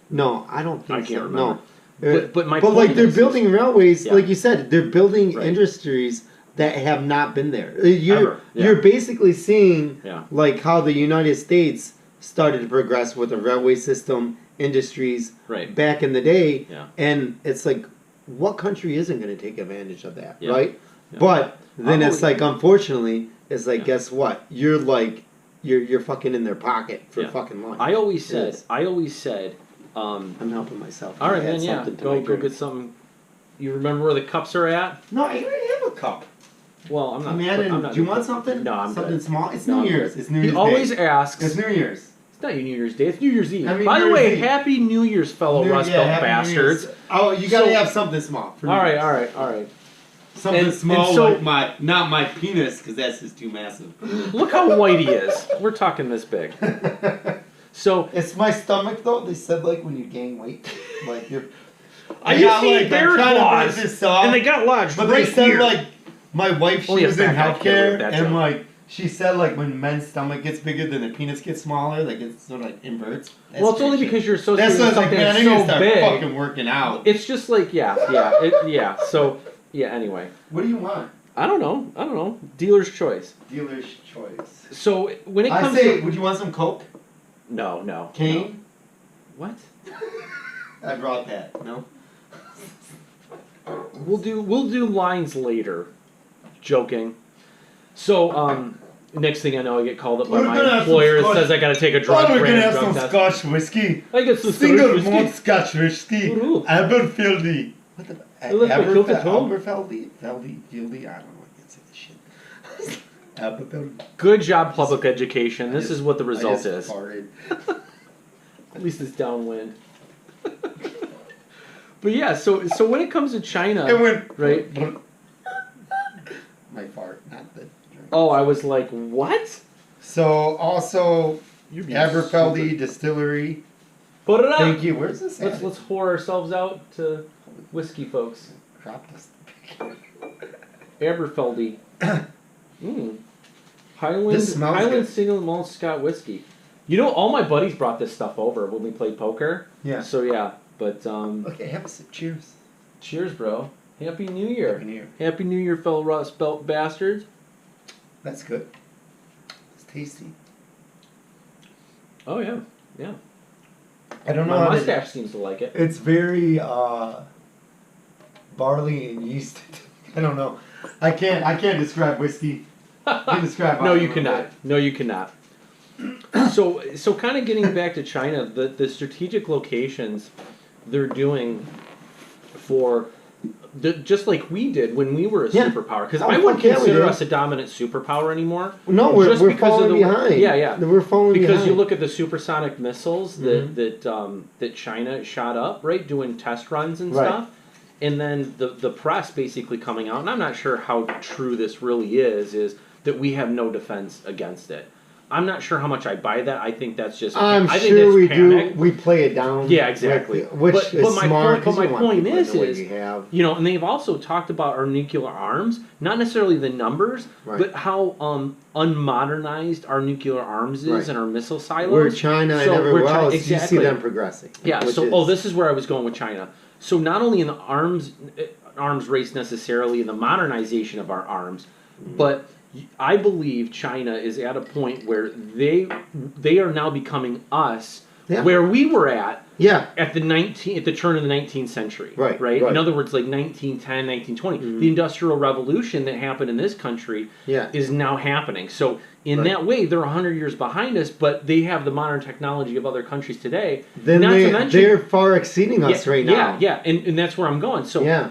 [SPEAKER 1] No, I don't think so.
[SPEAKER 2] I can't remember.
[SPEAKER 1] No.
[SPEAKER 2] But
[SPEAKER 1] like, they're building railways, like you said, they're building industries that have not been there. You're basically seeing like how the United States started to progress with the railway system industries back in the day, and it's like, what country isn't going to take advantage of that, right? But then it's like, unfortunately, it's like, guess what? You're like, you're fucking in their pocket for fucking life.
[SPEAKER 2] I always said.
[SPEAKER 1] I'm helping myself.
[SPEAKER 2] All right, man. Go get something. You remember where the cups are at?
[SPEAKER 1] No, I already have a cup.
[SPEAKER 2] Well, I'm not.
[SPEAKER 1] I'm not. Do you want something?
[SPEAKER 2] No, I'm
[SPEAKER 1] something
[SPEAKER 2] good.
[SPEAKER 1] small. It's New Year's. It's New Year's.
[SPEAKER 2] He always asks.
[SPEAKER 1] It's New Year's.
[SPEAKER 2] It's not New Year's Day. It's New Year's Eve. By the way, Happy New Year's, fellow Rust Belt bastards.
[SPEAKER 1] Oh, you gotta have something small.
[SPEAKER 2] All right.
[SPEAKER 1] Something small, like not my penis, because that's just too massive.
[SPEAKER 2] Look how white he is. We're talking this big. So
[SPEAKER 1] it's my stomach, though. They said like when you gain weight, like you're.
[SPEAKER 2] I used to eat bear claws, and they got lodged.
[SPEAKER 1] But they said like. My wife, she was in healthcare, and like she said, like when men's stomach gets bigger, then the penis gets smaller, like it sort of like inverts.
[SPEAKER 2] Well, it's only because you're associated with something that's so big.
[SPEAKER 1] Fucking working out.
[SPEAKER 2] It's just like So anyway.
[SPEAKER 1] What do you want?
[SPEAKER 2] I don't know. Dealer's choice.
[SPEAKER 1] Dealer's choice.
[SPEAKER 2] So when it comes,
[SPEAKER 1] would you want some Coke?
[SPEAKER 2] No.
[SPEAKER 1] Cane?
[SPEAKER 2] No. What?
[SPEAKER 1] I brought that. No.
[SPEAKER 2] We'll do lines later. Joking. So, next thing I know, I get called up by my employer and says I got to take a drug test.
[SPEAKER 1] We're going to have some Scotch whiskey.
[SPEAKER 2] I get some
[SPEAKER 1] single malt Scotch whiskey. Aberfeldy. What the? Aberfeldy? I don't know. I can't say this shit. Aberfeldy.
[SPEAKER 2] Good job, public education. This is what the result is.
[SPEAKER 1] Farted.
[SPEAKER 2] At least it's downwind. But yeah, so when it comes to China,
[SPEAKER 1] It went
[SPEAKER 2] right?
[SPEAKER 1] My fart, not the drink.
[SPEAKER 2] Oh, I was like, what?
[SPEAKER 1] So also
[SPEAKER 2] You're being
[SPEAKER 1] Aberfeldy
[SPEAKER 2] stupid.
[SPEAKER 1] Distillery.
[SPEAKER 2] Put it up.
[SPEAKER 1] Thank you. Where's this?
[SPEAKER 2] Let's whore ourselves out to whiskey, folks.
[SPEAKER 1] Drop this.
[SPEAKER 2] Aberfeldy. Highland
[SPEAKER 1] This smells
[SPEAKER 2] Highland
[SPEAKER 1] good.
[SPEAKER 2] Single Malt Scott whiskey. You know, all my buddies brought this stuff over when we played poker.
[SPEAKER 1] Yeah.
[SPEAKER 2] So yeah, but
[SPEAKER 1] Okay, have a sip. Cheers.
[SPEAKER 2] cheers, bro. Happy New Year.
[SPEAKER 1] Happy New Year.
[SPEAKER 2] Happy New Year, fellow Rust Belt bastards.
[SPEAKER 1] That's good. It's tasty.
[SPEAKER 2] Oh yeah, yeah.
[SPEAKER 1] I don't know
[SPEAKER 2] My
[SPEAKER 1] how to-
[SPEAKER 2] mustache seems to like it.
[SPEAKER 1] It's very barley and yeast. I don't know. I can't describe whiskey. I can describe.
[SPEAKER 2] No, you cannot. No, you cannot. So kind of getting back to China, the strategic locations they're doing for just like we did when we were a
[SPEAKER 1] Yeah.
[SPEAKER 2] superpower. Because
[SPEAKER 1] Oh,
[SPEAKER 2] I wouldn't
[SPEAKER 1] fuck yeah, we
[SPEAKER 2] consider
[SPEAKER 1] did.
[SPEAKER 2] us a dominant superpower anymore.
[SPEAKER 1] No, we're
[SPEAKER 2] Just because of
[SPEAKER 1] falling
[SPEAKER 2] the-
[SPEAKER 1] behind.
[SPEAKER 2] Yeah, yeah.
[SPEAKER 1] We're falling
[SPEAKER 2] Because
[SPEAKER 1] behind.
[SPEAKER 2] you look at the supersonic missiles
[SPEAKER 1] Mhm.
[SPEAKER 2] that China shot up, right, doing test runs and
[SPEAKER 1] Right.
[SPEAKER 2] stuff, and then the press basically coming out, and I'm not sure how true this really is that we have no defense against it. I'm not sure how much I buy that. I think that's just.
[SPEAKER 1] I'm
[SPEAKER 2] I think
[SPEAKER 1] sure
[SPEAKER 2] that's
[SPEAKER 1] we
[SPEAKER 2] panic.
[SPEAKER 1] do. We play it down.
[SPEAKER 2] Yeah, exactly.
[SPEAKER 1] Which
[SPEAKER 2] But-
[SPEAKER 1] is
[SPEAKER 2] but my
[SPEAKER 1] smart.
[SPEAKER 2] point- but
[SPEAKER 1] 'cause
[SPEAKER 2] my
[SPEAKER 1] you want
[SPEAKER 2] point
[SPEAKER 1] people to
[SPEAKER 2] is-
[SPEAKER 1] know what you have.
[SPEAKER 2] You know, and they've also talked about our nuclear arms, not necessarily the numbers,
[SPEAKER 1] Right.
[SPEAKER 2] but how unmodernized our nuclear arms is
[SPEAKER 1] Right.
[SPEAKER 2] and our missile silos.
[SPEAKER 1] Where China
[SPEAKER 2] So
[SPEAKER 1] and everywhere
[SPEAKER 2] we're trying-
[SPEAKER 1] else,
[SPEAKER 2] exactly.
[SPEAKER 1] you see them progressing.
[SPEAKER 2] Yeah.
[SPEAKER 1] which
[SPEAKER 2] So,
[SPEAKER 1] is-
[SPEAKER 2] this is where I was going with China. So not only in the arms race necessarily in the modernization of our arms, but I believe China is at a point where they are now becoming us,
[SPEAKER 1] Yeah.
[SPEAKER 2] where we were at
[SPEAKER 1] Yeah.
[SPEAKER 2] at the turn of the 19th century.
[SPEAKER 1] Right,
[SPEAKER 2] Right.
[SPEAKER 1] right.
[SPEAKER 2] In other words, like 1910, 1920,
[SPEAKER 1] Mhm.
[SPEAKER 2] the Industrial Revolution that happened in this country
[SPEAKER 1] Yeah.
[SPEAKER 2] is now happening. So in
[SPEAKER 1] Right.
[SPEAKER 2] that way, they're 100 years behind us, but they have the modern technology of other countries today.
[SPEAKER 1] Then
[SPEAKER 2] Not to mention,
[SPEAKER 1] they're far exceeding us right now.
[SPEAKER 2] yeah, and that's where I'm going. So
[SPEAKER 1] Yeah.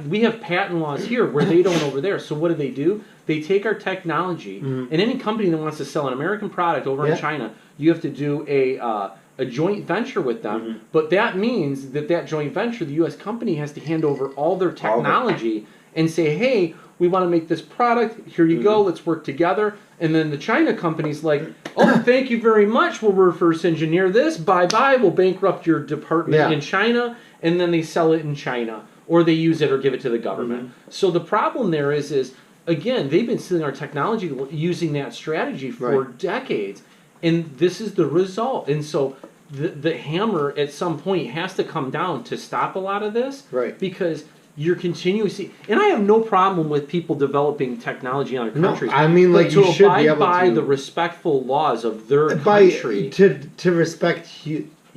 [SPEAKER 2] we have patent laws here where they don't over there. So what do? They take our technology,
[SPEAKER 1] Mhm.
[SPEAKER 2] and any company that wants to sell an American product over in
[SPEAKER 1] Yeah.
[SPEAKER 2] China, you have to do a joint venture with them.
[SPEAKER 1] Mhm.
[SPEAKER 2] But that means that joint venture, the U.S. company has to hand over all their technology and say, hey, we want to make this product. Here you go. Let's work together. And then the China company's like, oh, thank you very much. We'll reverse engineer this. Bye-bye. We'll bankrupt your department
[SPEAKER 1] Yeah.
[SPEAKER 2] in China. And then they sell it in China. Or they use it or give it to the government. So the problem there is again, they've been stealing our technology using that strategy for
[SPEAKER 1] Right.
[SPEAKER 2] decades. And this is the result. And so the hammer at some point has to come down to stop a lot of this.
[SPEAKER 1] Right.
[SPEAKER 2] Because you're continuously, and I have no problem with people developing technology in other
[SPEAKER 1] No,
[SPEAKER 2] countries.
[SPEAKER 1] I mean,
[SPEAKER 2] but
[SPEAKER 1] like, you
[SPEAKER 2] to
[SPEAKER 1] should
[SPEAKER 2] abide
[SPEAKER 1] be able
[SPEAKER 2] by
[SPEAKER 1] to-
[SPEAKER 2] the respectful laws of their
[SPEAKER 1] By
[SPEAKER 2] country.
[SPEAKER 1] to respect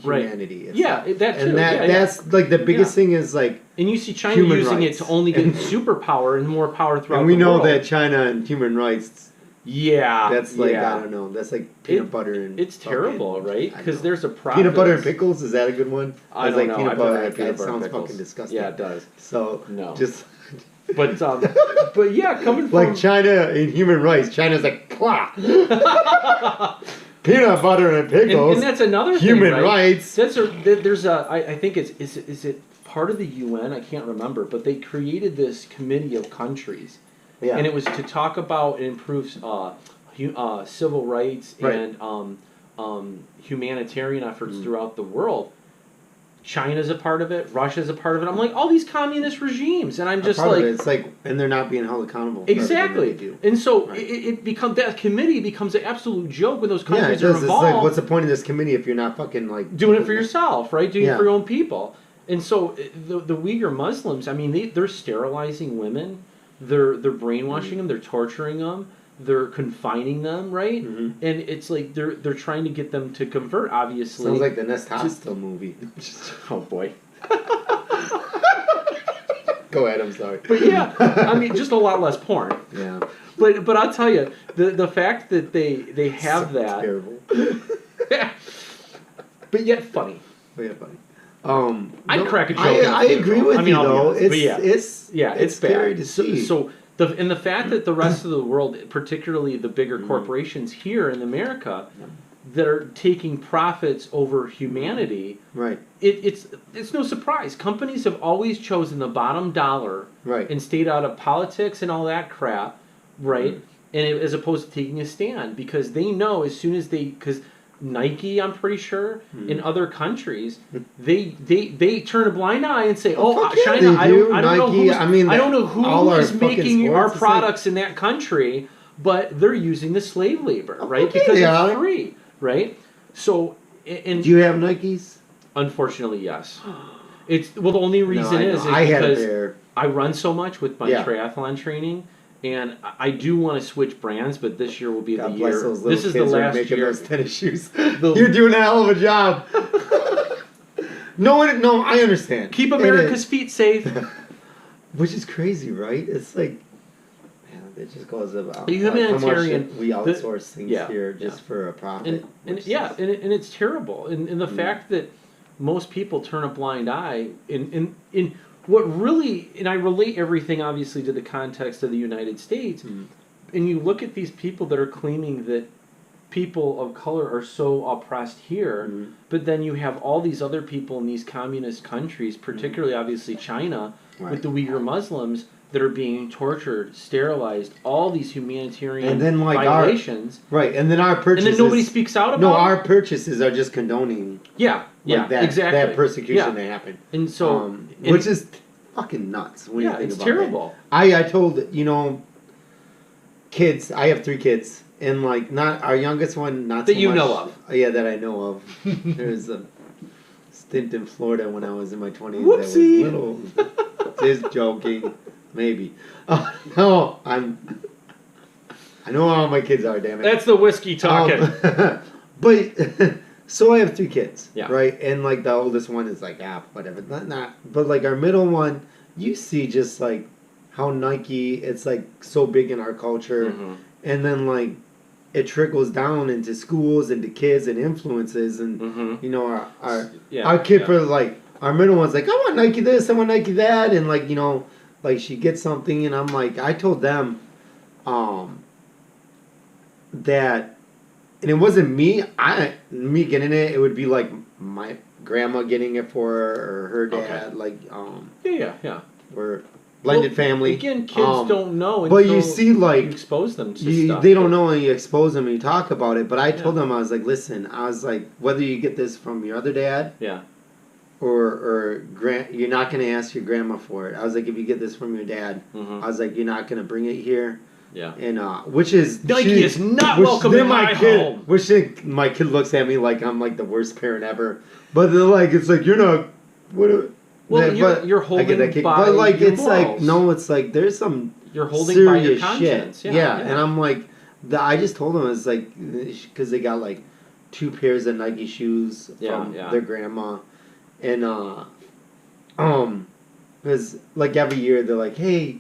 [SPEAKER 2] Right.
[SPEAKER 1] humanity. It's
[SPEAKER 2] Yeah,
[SPEAKER 1] like-
[SPEAKER 2] that too.
[SPEAKER 1] and
[SPEAKER 2] Yeah, yeah.
[SPEAKER 1] that's like the biggest
[SPEAKER 2] Yeah.
[SPEAKER 1] thing is like,
[SPEAKER 2] And you see China
[SPEAKER 1] human
[SPEAKER 2] using
[SPEAKER 1] rights.
[SPEAKER 2] it to only get superpower and more power throughout
[SPEAKER 1] and we
[SPEAKER 2] the
[SPEAKER 1] know
[SPEAKER 2] world.
[SPEAKER 1] that China and human rights.
[SPEAKER 2] Yeah,
[SPEAKER 1] That's like
[SPEAKER 2] yeah.
[SPEAKER 1] I don't know. That's like peanut butter and.
[SPEAKER 2] It's
[SPEAKER 1] fucking-
[SPEAKER 2] terrible, right?
[SPEAKER 1] I
[SPEAKER 2] Because
[SPEAKER 1] know.
[SPEAKER 2] there's a process.
[SPEAKER 1] Peanut butter and pickles, is that a good one?
[SPEAKER 2] I
[SPEAKER 1] It's
[SPEAKER 2] don't
[SPEAKER 1] like
[SPEAKER 2] know.
[SPEAKER 1] peanut
[SPEAKER 2] I've
[SPEAKER 1] butter.
[SPEAKER 2] never had peanut
[SPEAKER 1] That
[SPEAKER 2] butter and
[SPEAKER 1] sounds
[SPEAKER 2] pickles.
[SPEAKER 1] fucking disgusting.
[SPEAKER 2] Yeah, it does.
[SPEAKER 1] So
[SPEAKER 2] No.
[SPEAKER 1] just
[SPEAKER 2] But but yeah, coming from
[SPEAKER 1] like China in human rights, China's like Plah! Peanut butter and pickles.
[SPEAKER 2] and that's another thing,
[SPEAKER 1] human
[SPEAKER 2] right?
[SPEAKER 1] rights.
[SPEAKER 2] There's I think is it part of the UN? I can't remember, but they created this committee of countries,
[SPEAKER 1] Yeah.
[SPEAKER 2] and it was to talk about and improve civil rights
[SPEAKER 1] Right.
[SPEAKER 2] and humanitarian efforts
[SPEAKER 1] Mm.
[SPEAKER 2] throughout the world. China's a part of it. Russia's a part of it. I'm like, all these communist regimes, and I'm just
[SPEAKER 1] Part of
[SPEAKER 2] like,
[SPEAKER 1] it, it's like, and they're not being held accountable. for everything that
[SPEAKER 2] exactly.
[SPEAKER 1] they do.
[SPEAKER 2] And so
[SPEAKER 1] Right.
[SPEAKER 2] it becomes that committee becomes an absolute joke when those
[SPEAKER 1] Yeah, it
[SPEAKER 2] countries are
[SPEAKER 1] does. It's
[SPEAKER 2] involved.
[SPEAKER 1] like, what's the point of this committee if you're not fucking like
[SPEAKER 2] Doing it for yourself, right? Doing it
[SPEAKER 1] Yeah.
[SPEAKER 2] for your own people. And so the Uyghur Muslims, I mean, they're sterilizing women, they're brainwashing them, they're torturing them, they're confining them, right?
[SPEAKER 1] Mhm.
[SPEAKER 2] And it's like they're trying to get them to convert. Obviously,
[SPEAKER 1] Sounds like the Nest Hostel movie.
[SPEAKER 2] oh boy.
[SPEAKER 1] Go ahead. I'm sorry.
[SPEAKER 2] But yeah, I mean, just a lot less porn.
[SPEAKER 1] Yeah.
[SPEAKER 2] But I'll tell you, the fact that they have
[SPEAKER 1] So
[SPEAKER 2] that,
[SPEAKER 1] terrible.
[SPEAKER 2] but yet funny.
[SPEAKER 1] But yeah, buddy.
[SPEAKER 2] I'd
[SPEAKER 1] no,
[SPEAKER 2] crack a joke.
[SPEAKER 1] I agree with you
[SPEAKER 2] I'll be
[SPEAKER 1] though.
[SPEAKER 2] honest,
[SPEAKER 1] It's
[SPEAKER 2] but yeah.
[SPEAKER 1] it's
[SPEAKER 2] Yeah, it's
[SPEAKER 1] scary
[SPEAKER 2] bad.
[SPEAKER 1] to see.
[SPEAKER 2] So the fact that the rest of the world, particularly the bigger corporations here in America, that are taking profits over humanity,
[SPEAKER 1] Right.
[SPEAKER 2] It's no surprise. Companies have always chosen the bottom dollar,
[SPEAKER 1] Right.
[SPEAKER 2] and stayed out of politics and all that crap, right?
[SPEAKER 1] Mhm.
[SPEAKER 2] As opposed to taking a stand, because they know as soon as because Nike, I'm pretty sure, in other countries, they turn a blind eye and say, "Oh,
[SPEAKER 1] fuck yeah,
[SPEAKER 2] China,
[SPEAKER 1] they
[SPEAKER 2] I
[SPEAKER 1] do.
[SPEAKER 2] don't know
[SPEAKER 1] Nike,
[SPEAKER 2] who's,
[SPEAKER 1] I mean,
[SPEAKER 2] I don't know
[SPEAKER 1] all
[SPEAKER 2] who
[SPEAKER 1] our
[SPEAKER 2] is
[SPEAKER 1] fucking
[SPEAKER 2] making
[SPEAKER 1] sports,
[SPEAKER 2] our
[SPEAKER 1] it's like-
[SPEAKER 2] products in that country, but they're using the slave labor, right?
[SPEAKER 1] Okay,
[SPEAKER 2] Because
[SPEAKER 1] they
[SPEAKER 2] it's
[SPEAKER 1] are.
[SPEAKER 2] free, right? So, and
[SPEAKER 1] Do you have Nikes?
[SPEAKER 2] unfortunately, yes. It's the only reason
[SPEAKER 1] I know.
[SPEAKER 2] is
[SPEAKER 1] I had a
[SPEAKER 2] because
[SPEAKER 1] pair.
[SPEAKER 2] I run so much with my
[SPEAKER 1] Yeah.
[SPEAKER 2] triathlon training, and I do want to switch brands, but this year will be
[SPEAKER 1] God
[SPEAKER 2] the
[SPEAKER 1] bless
[SPEAKER 2] year.
[SPEAKER 1] those little
[SPEAKER 2] This is the
[SPEAKER 1] kids who are
[SPEAKER 2] last
[SPEAKER 1] making
[SPEAKER 2] year.
[SPEAKER 1] those tennis shoes. You're doing a hell of a job. No, I understand.
[SPEAKER 2] Keep
[SPEAKER 1] It
[SPEAKER 2] America's
[SPEAKER 1] is.
[SPEAKER 2] feet safe.
[SPEAKER 1] Which is crazy, right? It's like, man, it just goes about
[SPEAKER 2] The
[SPEAKER 1] like, how much
[SPEAKER 2] humanitarian-
[SPEAKER 1] we outsource things
[SPEAKER 2] yeah,
[SPEAKER 1] here just
[SPEAKER 2] yeah.
[SPEAKER 1] for a profit.
[SPEAKER 2] And
[SPEAKER 1] which
[SPEAKER 2] yeah,
[SPEAKER 1] is-
[SPEAKER 2] and it's terrible. And the fact that most people turn a blind eye in what really, and I relate everything obviously to the context of the United States, and you look at these people that are claiming that people of color are so oppressed here, but then you have all these other people in these communist countries, particularly obviously China,
[SPEAKER 1] Right.
[SPEAKER 2] with the Uyghur Muslims that are being tortured, sterilized, all these humanitarian
[SPEAKER 1] And then, like,
[SPEAKER 2] violations.
[SPEAKER 1] right, and then our
[SPEAKER 2] And
[SPEAKER 1] purchases.
[SPEAKER 2] then nobody speaks out about
[SPEAKER 1] No,
[SPEAKER 2] it?
[SPEAKER 1] our purchases are just condoning that,
[SPEAKER 2] exactly.
[SPEAKER 1] that persecution
[SPEAKER 2] Yeah.
[SPEAKER 1] that happened.
[SPEAKER 2] And so,
[SPEAKER 1] Which is fucking nuts when you
[SPEAKER 2] yeah,
[SPEAKER 1] think
[SPEAKER 2] it's
[SPEAKER 1] about
[SPEAKER 2] terrible.
[SPEAKER 1] it. I told, kids, I have 3 kids, and like not our youngest one, not
[SPEAKER 2] That
[SPEAKER 1] so
[SPEAKER 2] you
[SPEAKER 1] much,
[SPEAKER 2] know of.
[SPEAKER 1] Yeah, that I know of. There's a stint in Florida when I was in my 20s.
[SPEAKER 2] Whoopsie.
[SPEAKER 1] That was little. Just joking, maybe. No, I know how my kids are. Damn it.
[SPEAKER 2] That's the whiskey talking.
[SPEAKER 1] But so I have 3 kids,
[SPEAKER 2] Yeah.
[SPEAKER 1] right? And like the oldest one is like whatever, not. But like our middle one, you see just like how Nike, it's like so big in our culture, and then like it trickles down into schools, into kids, and influences, and our kid for like our middle one's like, I want Nike this, I want Nike that, and like like she gets something, and I'm like, I told them, that. And it wasn't me getting it. It would be like my grandma getting it for her or her dad.
[SPEAKER 2] Okay.
[SPEAKER 1] Like
[SPEAKER 2] Yeah.
[SPEAKER 1] we're blended family.
[SPEAKER 2] Again, kids don't know
[SPEAKER 1] But
[SPEAKER 2] until
[SPEAKER 1] you see, like
[SPEAKER 2] you expose them to stuff.
[SPEAKER 1] they don't know when you expose them and you talk about it. But I told them, I was like, listen, I was like, whether you get this from your other dad, or you're not gonna ask your grandma for it. I was like, if you get this from your dad, I was like, you're not gonna bring it here.
[SPEAKER 2] Yeah.
[SPEAKER 1] And which is
[SPEAKER 2] Nike is not welcome in my home.
[SPEAKER 1] Which my kid looks at me like I'm like the worst parent ever. But they're like, it's like you're not. What?
[SPEAKER 2] Well,
[SPEAKER 1] but
[SPEAKER 2] you're holding
[SPEAKER 1] I get that kick.
[SPEAKER 2] by
[SPEAKER 1] But like
[SPEAKER 2] your
[SPEAKER 1] it's
[SPEAKER 2] morals.
[SPEAKER 1] like no, it's like there's some
[SPEAKER 2] You're holding
[SPEAKER 1] serious
[SPEAKER 2] by your conscience.
[SPEAKER 1] shit.
[SPEAKER 2] Yeah.
[SPEAKER 1] And I'm like, I just told them it's like because they got like 2 pairs of Nike shoes from their grandma, and because like every year they're like, hey.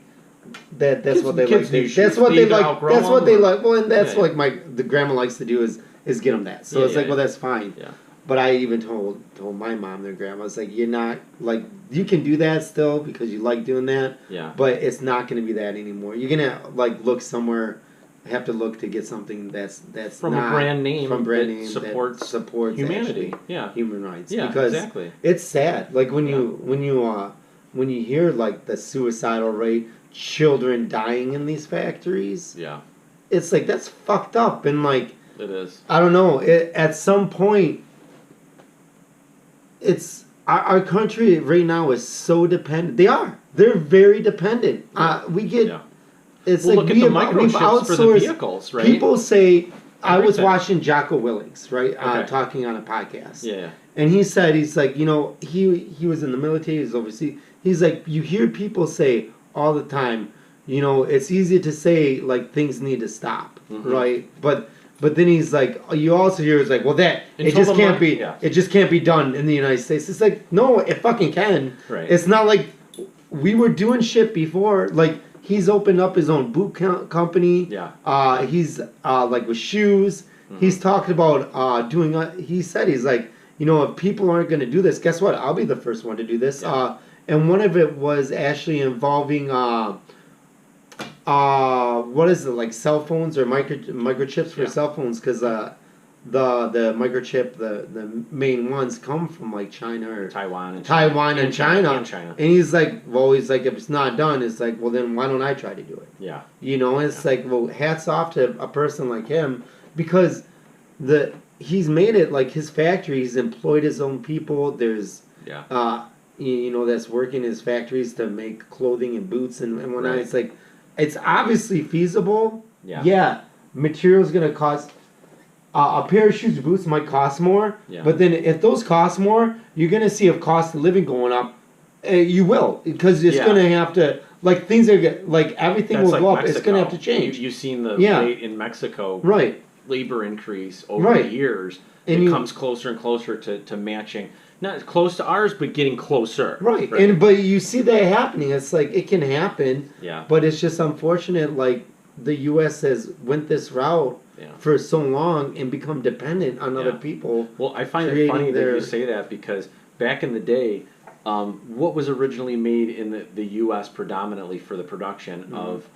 [SPEAKER 1] That's what they like. That's what they like. That's what they like. Well, and that's like the grandma likes to do is get them that. So it's like, well, that's fine.
[SPEAKER 2] Yeah.
[SPEAKER 1] But I even told my mom, their grandma, it's like, you're not like you can do that still because you like doing that.
[SPEAKER 2] Yeah.
[SPEAKER 1] But it's not going to be that anymore. You're gonna like look somewhere. Have to look to get something that's
[SPEAKER 2] from
[SPEAKER 1] not,
[SPEAKER 2] a brand name
[SPEAKER 1] from brand
[SPEAKER 2] that
[SPEAKER 1] name
[SPEAKER 2] supports
[SPEAKER 1] actually
[SPEAKER 2] humanity.
[SPEAKER 1] human rights.
[SPEAKER 2] Yeah.
[SPEAKER 1] Because
[SPEAKER 2] Exactly.
[SPEAKER 1] it's sad. Like when you hear like the suicidal rate. Children dying in these factories.
[SPEAKER 2] Yeah.
[SPEAKER 1] It's like that's fucked up and like
[SPEAKER 2] it is.
[SPEAKER 1] I don't know. At some point, it's our country right now is so dependent. They're very dependent.
[SPEAKER 2] Yeah.
[SPEAKER 1] We get.
[SPEAKER 2] Yeah.
[SPEAKER 1] It's
[SPEAKER 2] well,
[SPEAKER 1] like
[SPEAKER 2] look
[SPEAKER 1] we've
[SPEAKER 2] at the microchips for the
[SPEAKER 1] outsourced.
[SPEAKER 2] vehicles, right?
[SPEAKER 1] People say I was
[SPEAKER 2] Everything.
[SPEAKER 1] watching Jocko Willings, right,
[SPEAKER 2] Okay.
[SPEAKER 1] talking on a podcast.
[SPEAKER 2] Yeah.
[SPEAKER 1] And he said he's like he was in the military. He's overseas. He's like you hear people say all the time, it's easy to say like things need to stop, right? But then he's like, you also hear it's like, well it just can't be.
[SPEAKER 2] Yeah.
[SPEAKER 1] It just can't be done in the United States. It's like no, it fucking can.
[SPEAKER 2] Right.
[SPEAKER 1] It's not like we were doing shit before. Like he's opened up his own boot company.
[SPEAKER 2] Yeah.
[SPEAKER 1] He's like with shoes. He's talked about doing. He said he's like, if people aren't going to do this, guess what? I'll be the first one to do this.
[SPEAKER 2] Yeah.
[SPEAKER 1] And one of it was actually involving what is it, like cell phones or microchips for cell phones? Because the microchip, the main ones come from like China or
[SPEAKER 2] Taiwan and
[SPEAKER 1] China.
[SPEAKER 2] And China.
[SPEAKER 1] And he's like, if it's not done, it's like, well, then why don't I try to do it?
[SPEAKER 2] Yeah.
[SPEAKER 1] You know, it's like, well, hats off to a person like him because he's made it like his factory. He's employed his own people. There's that's working his factories to make clothing and boots and whatnot. Right. It's like, it's obviously feasible.
[SPEAKER 2] Yeah.
[SPEAKER 1] Yeah. Material's gonna cost. A pair of shoes, boots might cost more, but then if those cost more, you're gonna see a cost of living going up. You will, because it's gonna have to, like, things are like everything
[SPEAKER 2] That's
[SPEAKER 1] will go up.
[SPEAKER 2] Mexico.
[SPEAKER 1] It's gonna have to change.
[SPEAKER 2] You've seen the rate in Mexico, labor increase over the years. And it comes closer and closer to matching, not close to ours, but getting closer.
[SPEAKER 1] Right, but you see that happening. It's like it can happen.
[SPEAKER 2] Yeah.
[SPEAKER 1] But it's just unfortunate. Like the U.S. has went this route. For so long and become dependent on other people.
[SPEAKER 2] Well, I find it funny that you say that because back in the day, what was originally made in the U.S. predominantly for the production of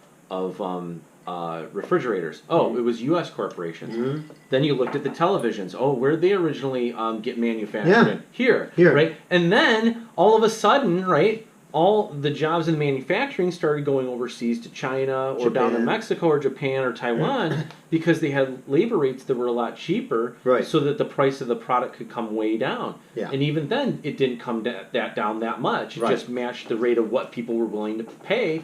[SPEAKER 2] refrigerators? Oh, it was U.S. corporations. Then you looked at the televisions. Oh, where did they originally get manufactured? Here, right? And then all of a sudden, right? All the jobs in manufacturing started going overseas to China or down to Mexico or Japan or Taiwan because they had labor rates that were a lot cheaper so that the price of the product could come way down. Yeah. And even then, it didn't come down that much. It just matched the rate of what people were willing to pay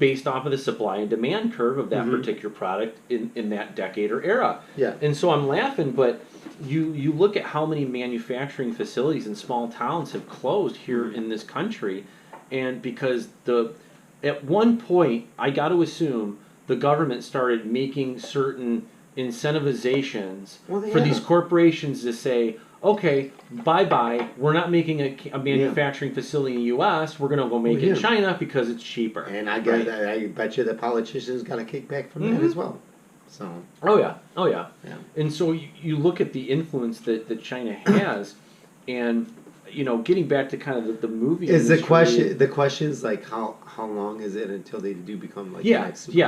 [SPEAKER 2] based off of the supply and demand curve of that particular product in that decade or era. Yeah. And so I'm laughing, but you look at how many manufacturing facilities in small towns have closed here in this country. And because at one point, I got to assume the government started making certain incentivizations for these corporations to say, okay, bye-bye, we're not making a manufacturing facility in the U.S., we're going to go make it in China because it's cheaper.
[SPEAKER 1] And I bet you the politicians got a kickback from that as well. So.
[SPEAKER 2] Oh, yeah. And so you look at the influence that China has, and getting back to kind of the movie
[SPEAKER 1] is industry, the question is like how long is it until they do become like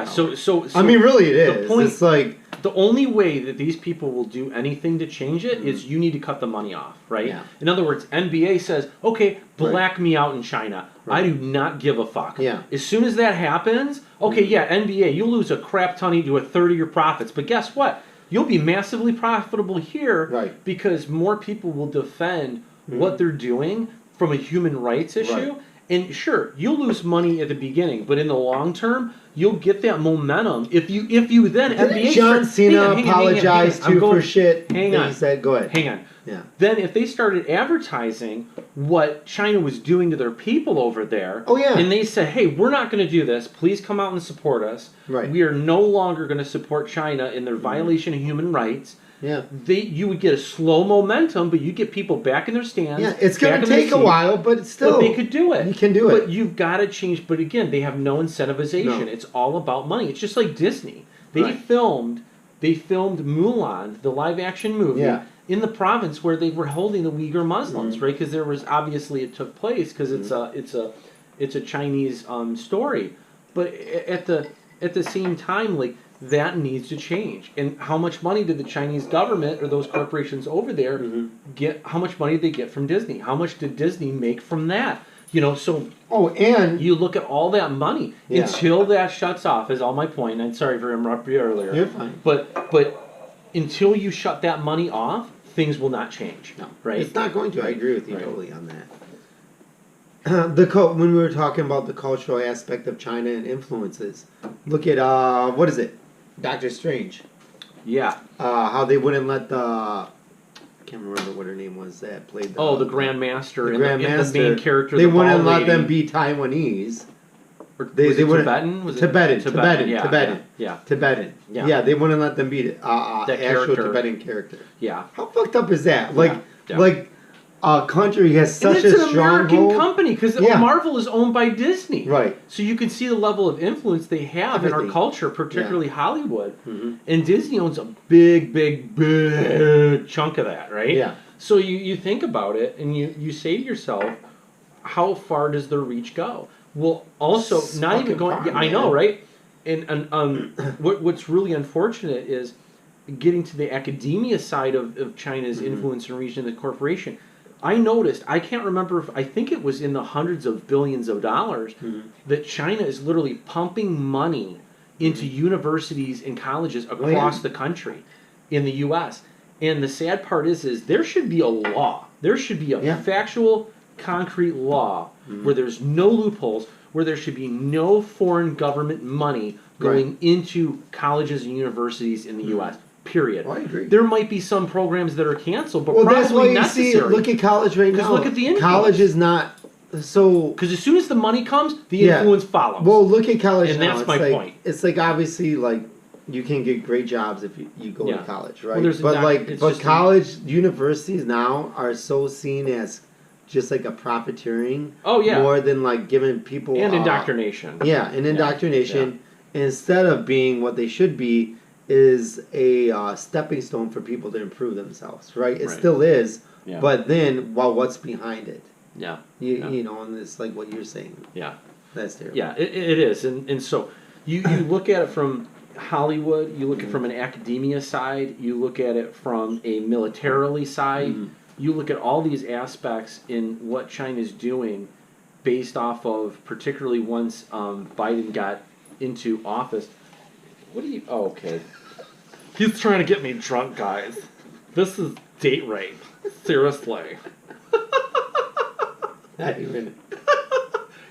[SPEAKER 2] so
[SPEAKER 1] I mean really it is.
[SPEAKER 2] The point,
[SPEAKER 1] it's like
[SPEAKER 2] the only way that these people will do anything to change it is you need to cut the money off, right? Yeah. In other words, NBA says, okay, black me out in China. I do not give a fuck. Yeah. As soon as that happens, okay, NBA, you'll lose a crap ton to a third of your profits, but guess what? You'll be massively profitable here because more people will defend what they're doing from a human rights issue. And sure, you'll lose money at the beginning, but in the long term, you'll get that momentum. If you then NBA
[SPEAKER 1] John Cena apologized for shit.
[SPEAKER 2] Hang on.
[SPEAKER 1] He said, "Go ahead."
[SPEAKER 2] Hang on.
[SPEAKER 1] Yeah.
[SPEAKER 2] Then if they started advertising what China was doing to their people over there, and they said, "Hey, we're not going to do this. Please come out and support us. We are no longer going to support China in their violation of human rights." Yeah, you would get a slow momentum, but you get people back in their stands.
[SPEAKER 1] Yeah, it's going to take a while, but still,
[SPEAKER 2] they could do it.
[SPEAKER 1] You can do it,
[SPEAKER 2] but you've got to change. But again, they have no incentivization. No. It's all about money. It's just like Disney. They filmed Mulan, the live action movie, in the province where they were holding the Uyghur Muslims, right? Because there was obviously it took place because it's a Chinese story, but at the same time, like. That needs to change. And how much money did the Chinese government or those corporations over there get? How much money did they get from Disney? How much did Disney make from that? So
[SPEAKER 1] and
[SPEAKER 2] you look at all that money until that shuts off. Is all my point. And I'm sorry for interrupting you earlier.
[SPEAKER 1] You're fine.
[SPEAKER 2] But until you shut that money off, things will not change. No, right?
[SPEAKER 1] It's not going to. I agree with you totally on that. When we were talking about the cultural aspect of China and influences, look at what is it? Doctor Strange.
[SPEAKER 2] Yeah.
[SPEAKER 1] How they wouldn't let I can't remember what her name was that played
[SPEAKER 2] the Grandmaster and the main character.
[SPEAKER 1] They wouldn't let them be Taiwanese.
[SPEAKER 2] They wouldn't. Tibetan? Was it
[SPEAKER 1] Tibetan.
[SPEAKER 2] Yeah.
[SPEAKER 1] Tibetan. Yeah, they wouldn't let them be the actual Tibetan character.
[SPEAKER 2] Yeah.
[SPEAKER 1] How fucked up is that? Like a country has such a strong
[SPEAKER 2] American company because Marvel is owned by Disney.
[SPEAKER 1] Right.
[SPEAKER 2] So you can see the level of influence they have in our culture, particularly Hollywood. And Disney owns a big chunk of that, right? Yeah. So you think about it and you say to yourself, how far does their reach go? Well, also, not even going... I know, right? And what's really unfortunate is getting to the academia side of China's influence and reach in the corporation, I noticed, I can't remember if, I think it was in the hundreds of billions of dollars, that China is literally pumping money into universities and colleges across the country in the U.S. And the sad part is there should be a law. There should be a factual, concrete law where there's no loopholes, where there should be no foreign government money going into colleges and universities in the U.S. Period.
[SPEAKER 1] I agree.
[SPEAKER 2] There might be some programs that are canceled, but
[SPEAKER 1] that's
[SPEAKER 2] probably
[SPEAKER 1] why you
[SPEAKER 2] necessary.
[SPEAKER 1] see. Look at college right now.
[SPEAKER 2] Look at the influence.
[SPEAKER 1] College is not so.
[SPEAKER 2] Because as soon as the money comes, the influence follows.
[SPEAKER 1] Well, look at college
[SPEAKER 2] and
[SPEAKER 1] now.
[SPEAKER 2] that's my point.
[SPEAKER 1] It's like obviously like you can get great jobs if you go to college, right?
[SPEAKER 2] Well,
[SPEAKER 1] but college universities now are so seen as just like a profiteering. More than like giving people
[SPEAKER 2] and indoctrination.
[SPEAKER 1] Yeah, and indoctrination instead of being what they should be. Is a stepping stone for people to improve themselves, right? It still is, but then, what's behind it? You know, and it's like what you're saying. That's terrible.
[SPEAKER 2] Yeah, it is, and so you look at it from Hollywood, you look at it from an academia side, you look at it from a militarily side, you look at all these aspects in what China's doing, based off of particularly once Biden got into office. What do you? Oh, okay. He's trying to get me drunk, guys. This is date rape. Seriously.
[SPEAKER 1] Not even.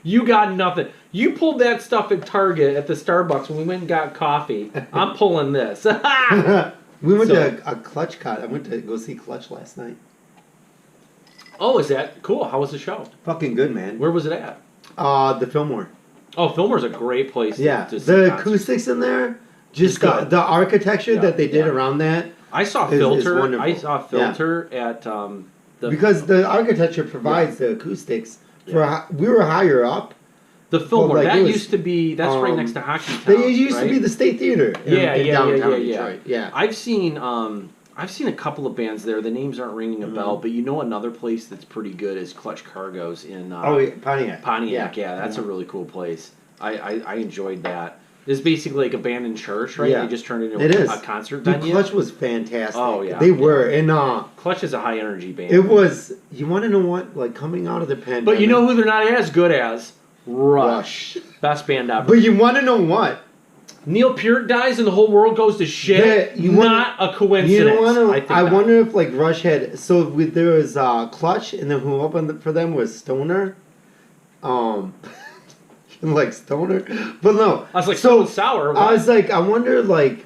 [SPEAKER 2] You got nothing. You pulled that stuff at Target at the Starbucks when we went and got coffee. I'm pulling this.
[SPEAKER 1] We went to a Clutch con. I went to go see Clutch last night.
[SPEAKER 2] Oh, is that cool? How was the show?
[SPEAKER 1] Fucking good, man.
[SPEAKER 2] Where was it at?
[SPEAKER 1] The Fillmore.
[SPEAKER 2] Oh, Fillmore's a great place. To see
[SPEAKER 1] the acoustics in there, just the architecture that they did around that.
[SPEAKER 2] I saw Filter. I saw Filter at
[SPEAKER 1] because the architecture provides the acoustics. For we were higher up.
[SPEAKER 2] The Fillmore that used to be right next to Hockey Town.
[SPEAKER 1] It used to be the State Theater. In downtown Detroit. Yeah.
[SPEAKER 2] I've seen a couple of bands there. The names aren't ringing a bell, but you know another place that's pretty good is Clutch Cargo's in
[SPEAKER 1] Pontiac.
[SPEAKER 2] Pontiac, that's a really cool place. I enjoyed that. It's basically like abandoned church, right? They just turned it into a concert venue.
[SPEAKER 1] Clutch was fantastic.
[SPEAKER 2] Oh yeah,
[SPEAKER 1] they were. And
[SPEAKER 2] Clutch is a high energy band.
[SPEAKER 1] It was. You want to know what? Like coming out of the pandemic.
[SPEAKER 2] But you know who they're not as good as? Rush. Best band ever.
[SPEAKER 1] But you want to know what?
[SPEAKER 2] Neil Peart dies and the whole world goes to shit. Not a coincidence.
[SPEAKER 1] I wonder if like Rush had there was Clutch, and then who opened for them was Stoner. Like Stoner, but no.
[SPEAKER 2] I was like so sour. What?
[SPEAKER 1] I was like, I wonder like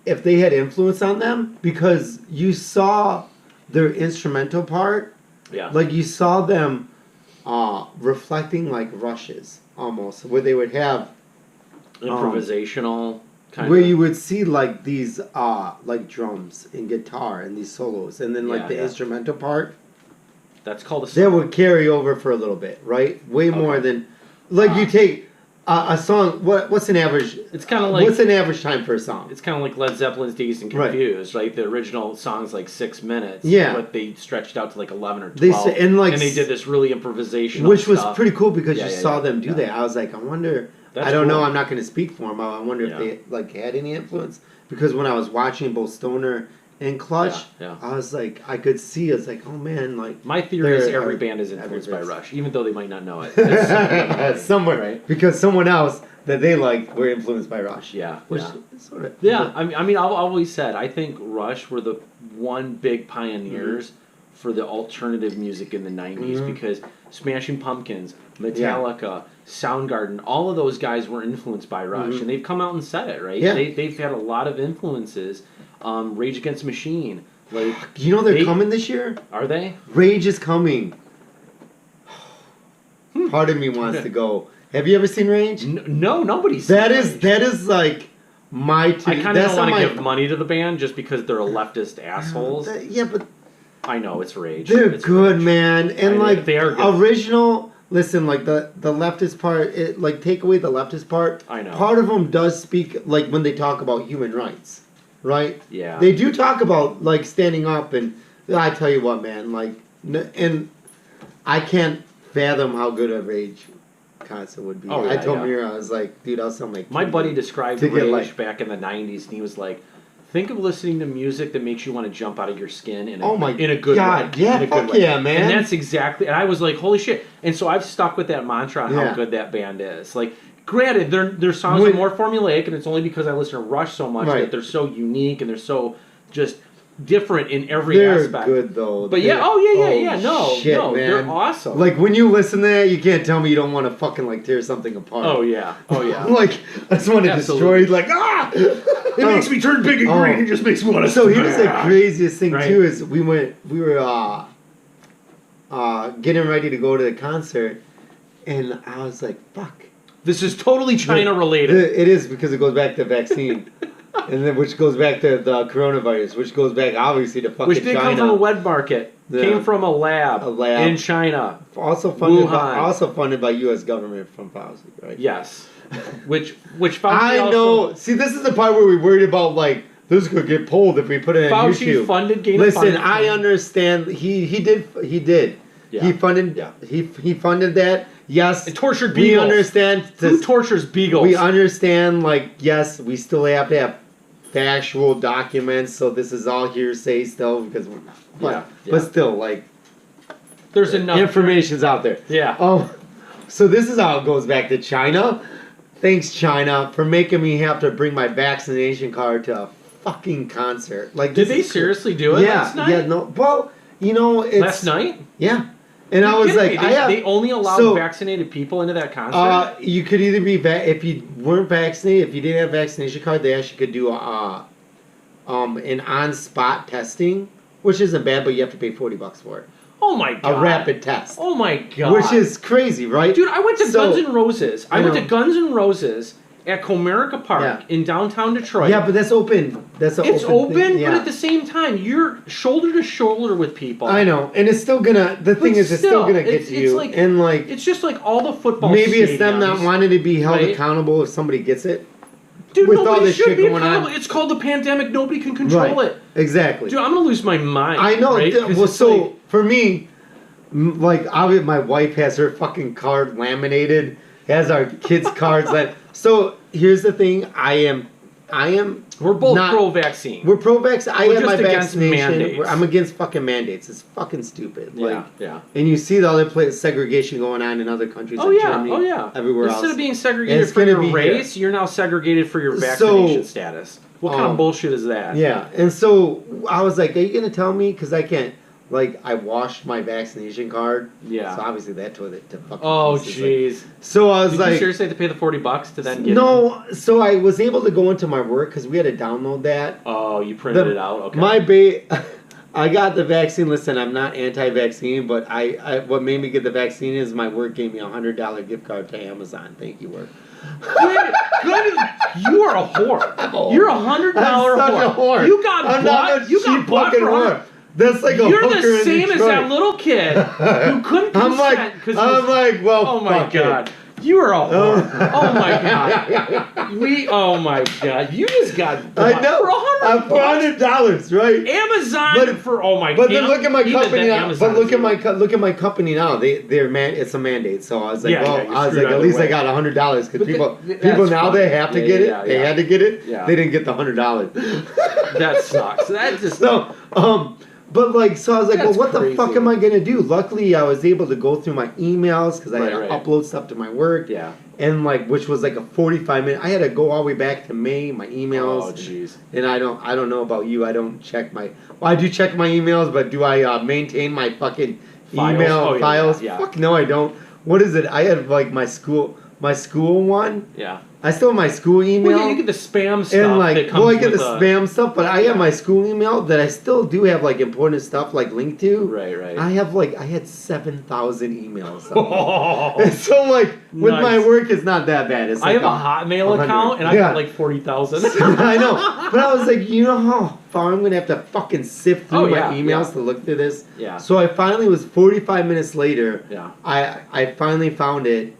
[SPEAKER 1] if they had influence on them because you saw their instrumental part.
[SPEAKER 2] Yeah.
[SPEAKER 1] Like you saw them reflecting like Rush's almost, where they would have
[SPEAKER 2] improvisational kind
[SPEAKER 1] where
[SPEAKER 2] of.
[SPEAKER 1] you would see like these like drums and guitar and these solos, and then like the instrumental part.
[SPEAKER 2] That's called a song.
[SPEAKER 1] That would carry over for a little bit, right? Way more than like you take a song. What's an average?
[SPEAKER 2] It's kind of like
[SPEAKER 1] what's an average time for a song?
[SPEAKER 2] It's kind of like Led Zeppelin's "Dazed and Confused," right? The original song's like 6 minutes, but they stretched out to like 11 or 12, and they did this really improvisational,
[SPEAKER 1] which was
[SPEAKER 2] stuff.
[SPEAKER 1] pretty cool because you saw them do that. I was like, I wonder. I don't know. I'm not going to speak for them. I wonder if they like had any influence because when I was watching both Stoner and Clutch, I was like, I could see. It's like, oh man, like
[SPEAKER 2] my theory is every band is influenced by Rush, even though they might not know it.
[SPEAKER 1] Somewhere,
[SPEAKER 2] right?
[SPEAKER 1] Because someone else that they like were influenced by Rush.
[SPEAKER 2] Sort of. Yeah, I mean, I've always said I think Rush were the one big pioneers for the alternative music in the '90s because Smashing Pumpkins, Metallica, Soundgarden, all of those guys were influenced by Rush, and they've come out and said it, right?
[SPEAKER 1] Yeah.
[SPEAKER 2] They've had a lot of influences. Rage Against the Machine. Like,
[SPEAKER 1] you know they're coming this year?
[SPEAKER 2] Are they?
[SPEAKER 1] Rage is coming. Part of me wants to go. Have you ever seen Rage?
[SPEAKER 2] No, nobody's
[SPEAKER 1] seen
[SPEAKER 2] Rage.
[SPEAKER 1] That is like my...
[SPEAKER 2] I kind of don't want to give money to the band just because they're a leftist assholes.
[SPEAKER 1] But...
[SPEAKER 2] I know, it's Rage.
[SPEAKER 1] They're
[SPEAKER 2] it's
[SPEAKER 1] good,
[SPEAKER 2] Rage.
[SPEAKER 1] man. And like,
[SPEAKER 2] they are good.
[SPEAKER 1] Original... Listen, like the leftist part, like take away the leftist part.
[SPEAKER 2] I know.
[SPEAKER 1] Part of them does speak, like when they talk about human rights. Right?
[SPEAKER 2] Yeah.
[SPEAKER 1] They do talk about, like, standing up, and I tell you what, man, like, and I can't fathom how good a Rage concert would be. I told Mira, I was like, dude, I'll sell my
[SPEAKER 2] buddy described Rage back in the 90s, and he was like, Think of listening to music that makes you want to jump out of your skin in
[SPEAKER 1] Oh my
[SPEAKER 2] a good
[SPEAKER 1] God,
[SPEAKER 2] way.
[SPEAKER 1] yeah,
[SPEAKER 2] in a
[SPEAKER 1] fuck
[SPEAKER 2] good way.
[SPEAKER 1] yeah, man.
[SPEAKER 2] And that's exactly, and I was like, holy shit. And so I've stuck with that mantra on how
[SPEAKER 1] Yeah.
[SPEAKER 2] good that band is. Like, granted, their songs are more formulaic, and it's only because I listen to Rush so much that they're so unique and they're so just different in every aspect.
[SPEAKER 1] They're good though.
[SPEAKER 2] But
[SPEAKER 1] yeah,
[SPEAKER 2] no,
[SPEAKER 1] shit,
[SPEAKER 2] man. They're awesome.
[SPEAKER 1] Like when you listen to that, you can't tell me you don't want to fucking like tear something apart.
[SPEAKER 2] Oh yeah.
[SPEAKER 1] Like I just want to destroy. Like
[SPEAKER 2] it makes me turn big and green. It just makes me want to.
[SPEAKER 1] So here's the craziest thing too is we were getting ready to go to the concert, and I was like, fuck.
[SPEAKER 2] This is totally China related.
[SPEAKER 1] It is because it goes back to vaccine. And then, which goes back to the coronavirus, which goes back obviously to fucking China.
[SPEAKER 2] Which did come from a wet market.
[SPEAKER 1] Yeah.
[SPEAKER 2] Came from a lab in China.
[SPEAKER 1] Also funded by U.S. government from Fauci, right?
[SPEAKER 2] Yes. Which Fauci
[SPEAKER 1] I know. See, this is the part where we worried about like this could get pulled if we put it on YouTube.
[SPEAKER 2] Fauci funded gain
[SPEAKER 1] Listen,
[SPEAKER 2] funded.
[SPEAKER 1] I understand. He did.
[SPEAKER 2] Yeah.
[SPEAKER 1] He funded. Yeah. He funded that. Yes.
[SPEAKER 2] It tortured beagles.
[SPEAKER 1] We understand.
[SPEAKER 2] Who tortures beagles?
[SPEAKER 1] We understand. Like, yes, we still have to have factual documents, so this is all hearsay still because but still like
[SPEAKER 2] there's enough
[SPEAKER 1] information's out there.
[SPEAKER 2] Yeah.
[SPEAKER 1] So this is how it goes back to China. Thanks China for making me have to bring my vaccination card to a fucking concert. Like,
[SPEAKER 2] did they seriously do it last night?
[SPEAKER 1] Yeah, no. Well, you know, it's
[SPEAKER 2] last night.
[SPEAKER 1] Yeah. And I was like,
[SPEAKER 2] they only allowed vaccinated people into that concert?
[SPEAKER 1] You could either be if you weren't vaccinated, if you didn't have a vaccination card, they actually could do an on-spot testing, which isn't bad, but you have to pay $40 for it.
[SPEAKER 2] Oh my god.
[SPEAKER 1] A rapid test.
[SPEAKER 2] Oh my god.
[SPEAKER 1] Which is crazy, right?
[SPEAKER 2] Dude, I went to Guns N' Roses. I went to Guns N' Roses at Comerica Park in downtown Detroit.
[SPEAKER 1] Yeah, but that's open. It's
[SPEAKER 2] open,
[SPEAKER 1] thing. Yeah.
[SPEAKER 2] but at the same time, you're shoulder to shoulder with people.
[SPEAKER 1] I know, and it's still gonna. The thing is, it's still gonna get to you.
[SPEAKER 2] Like,
[SPEAKER 1] and like,
[SPEAKER 2] it's just like all the football.
[SPEAKER 1] Maybe
[SPEAKER 2] stadiums,
[SPEAKER 1] it's them not wanting to be held accountable if somebody gets it.
[SPEAKER 2] Dude,
[SPEAKER 1] with
[SPEAKER 2] nobody
[SPEAKER 1] all this
[SPEAKER 2] should
[SPEAKER 1] shit
[SPEAKER 2] be
[SPEAKER 1] going
[SPEAKER 2] accountable.
[SPEAKER 1] on.
[SPEAKER 2] It's called the pandemic. Nobody can control it.
[SPEAKER 1] Exactly.
[SPEAKER 2] Dude, I'm gonna lose my mind.
[SPEAKER 1] I know.
[SPEAKER 2] Right?
[SPEAKER 1] Well, so for me, like, my wife has her fucking card laminated. Has our kids' cards So here's the thing. I am.
[SPEAKER 2] We're both pro-vaccine.
[SPEAKER 1] We're pro-vaccine. I have my
[SPEAKER 2] against
[SPEAKER 1] vaccination.
[SPEAKER 2] mandates.
[SPEAKER 1] I'm against fucking mandates. It's fucking stupid. Like,
[SPEAKER 2] yeah.
[SPEAKER 1] And you see the other segregation going on in other countries.
[SPEAKER 2] Oh
[SPEAKER 1] like
[SPEAKER 2] yeah.
[SPEAKER 1] Germany,
[SPEAKER 2] oh yeah.
[SPEAKER 1] Everywhere
[SPEAKER 2] Instead
[SPEAKER 1] else.
[SPEAKER 2] of being segregated for your race, you're now segregated for your vaccination status. What kind of bullshit is that?
[SPEAKER 1] Yeah. And so I was like, "Are you gonna tell me? Because I can't." Like, I washed my vaccination card.
[SPEAKER 2] Yeah.
[SPEAKER 1] So obviously that toilet to fucking
[SPEAKER 2] jeez.
[SPEAKER 1] Like, so I was
[SPEAKER 2] Did
[SPEAKER 1] like...
[SPEAKER 2] you seriously have to pay the $40 to then get
[SPEAKER 1] it? So I was able to go into my work because we had to download that.
[SPEAKER 2] Oh, you printed it out? Okay.
[SPEAKER 1] I got the vaccine. Listen, I'm not anti-vaccine, but I what made me get the vaccine is my work gave me a $100 gift card to Amazon. Thank you, work.
[SPEAKER 2] Good. You are a whore. You're $100
[SPEAKER 1] whore.
[SPEAKER 2] You got bought. You got bought for $100.
[SPEAKER 1] That's like a
[SPEAKER 2] You're
[SPEAKER 1] hooker
[SPEAKER 2] the same
[SPEAKER 1] in
[SPEAKER 2] as that little kid who couldn't consent.
[SPEAKER 1] I'm like, well,
[SPEAKER 2] oh my god. You are a whore. Oh my god. Oh my god. You just got bought
[SPEAKER 1] I know.
[SPEAKER 2] for
[SPEAKER 1] $100, right?
[SPEAKER 2] Amazon oh my god.
[SPEAKER 1] But then look at my company now. But look at my company now. It's a mandate. So I was like, at least I got $100 because people now they have to get it. They had to get it.
[SPEAKER 2] Yeah.
[SPEAKER 1] They didn't get the $100.
[SPEAKER 2] That sucks. That just
[SPEAKER 1] But like, so I was like, well, what the fuck am I gonna do? Luckily, I was able to go through my emails because I had to upload stuff to my work.
[SPEAKER 2] Yeah.
[SPEAKER 1] And like, which was like a 45-minute. I had to go all the way back to May, my emails.
[SPEAKER 2] Oh, jeez.
[SPEAKER 1] And I don't know about you. I don't check my. Well, I do check my emails, but do I maintain my fucking email files?
[SPEAKER 2] Yeah.
[SPEAKER 1] Fuck no, I don't. What is it? I had like my school one.
[SPEAKER 2] Yeah.
[SPEAKER 1] I still have my school email.
[SPEAKER 2] Well, yeah, you get the spam stuff.
[SPEAKER 1] And like,
[SPEAKER 2] that comes
[SPEAKER 1] I get the spam stuff, but I have my school email that I still do have like important stuff like linked to.
[SPEAKER 2] Right.
[SPEAKER 1] I had 7,000 emails. And so like with my work, it's not that bad. It's like
[SPEAKER 2] I have a Hotmail account and I got like 40,000.
[SPEAKER 1] I know, but I was like, you know how far I'm gonna have to fucking sift through my emails to look through this.
[SPEAKER 2] Yeah.
[SPEAKER 1] So I finally was 45 minutes later.
[SPEAKER 2] Yeah.
[SPEAKER 1] I finally found it.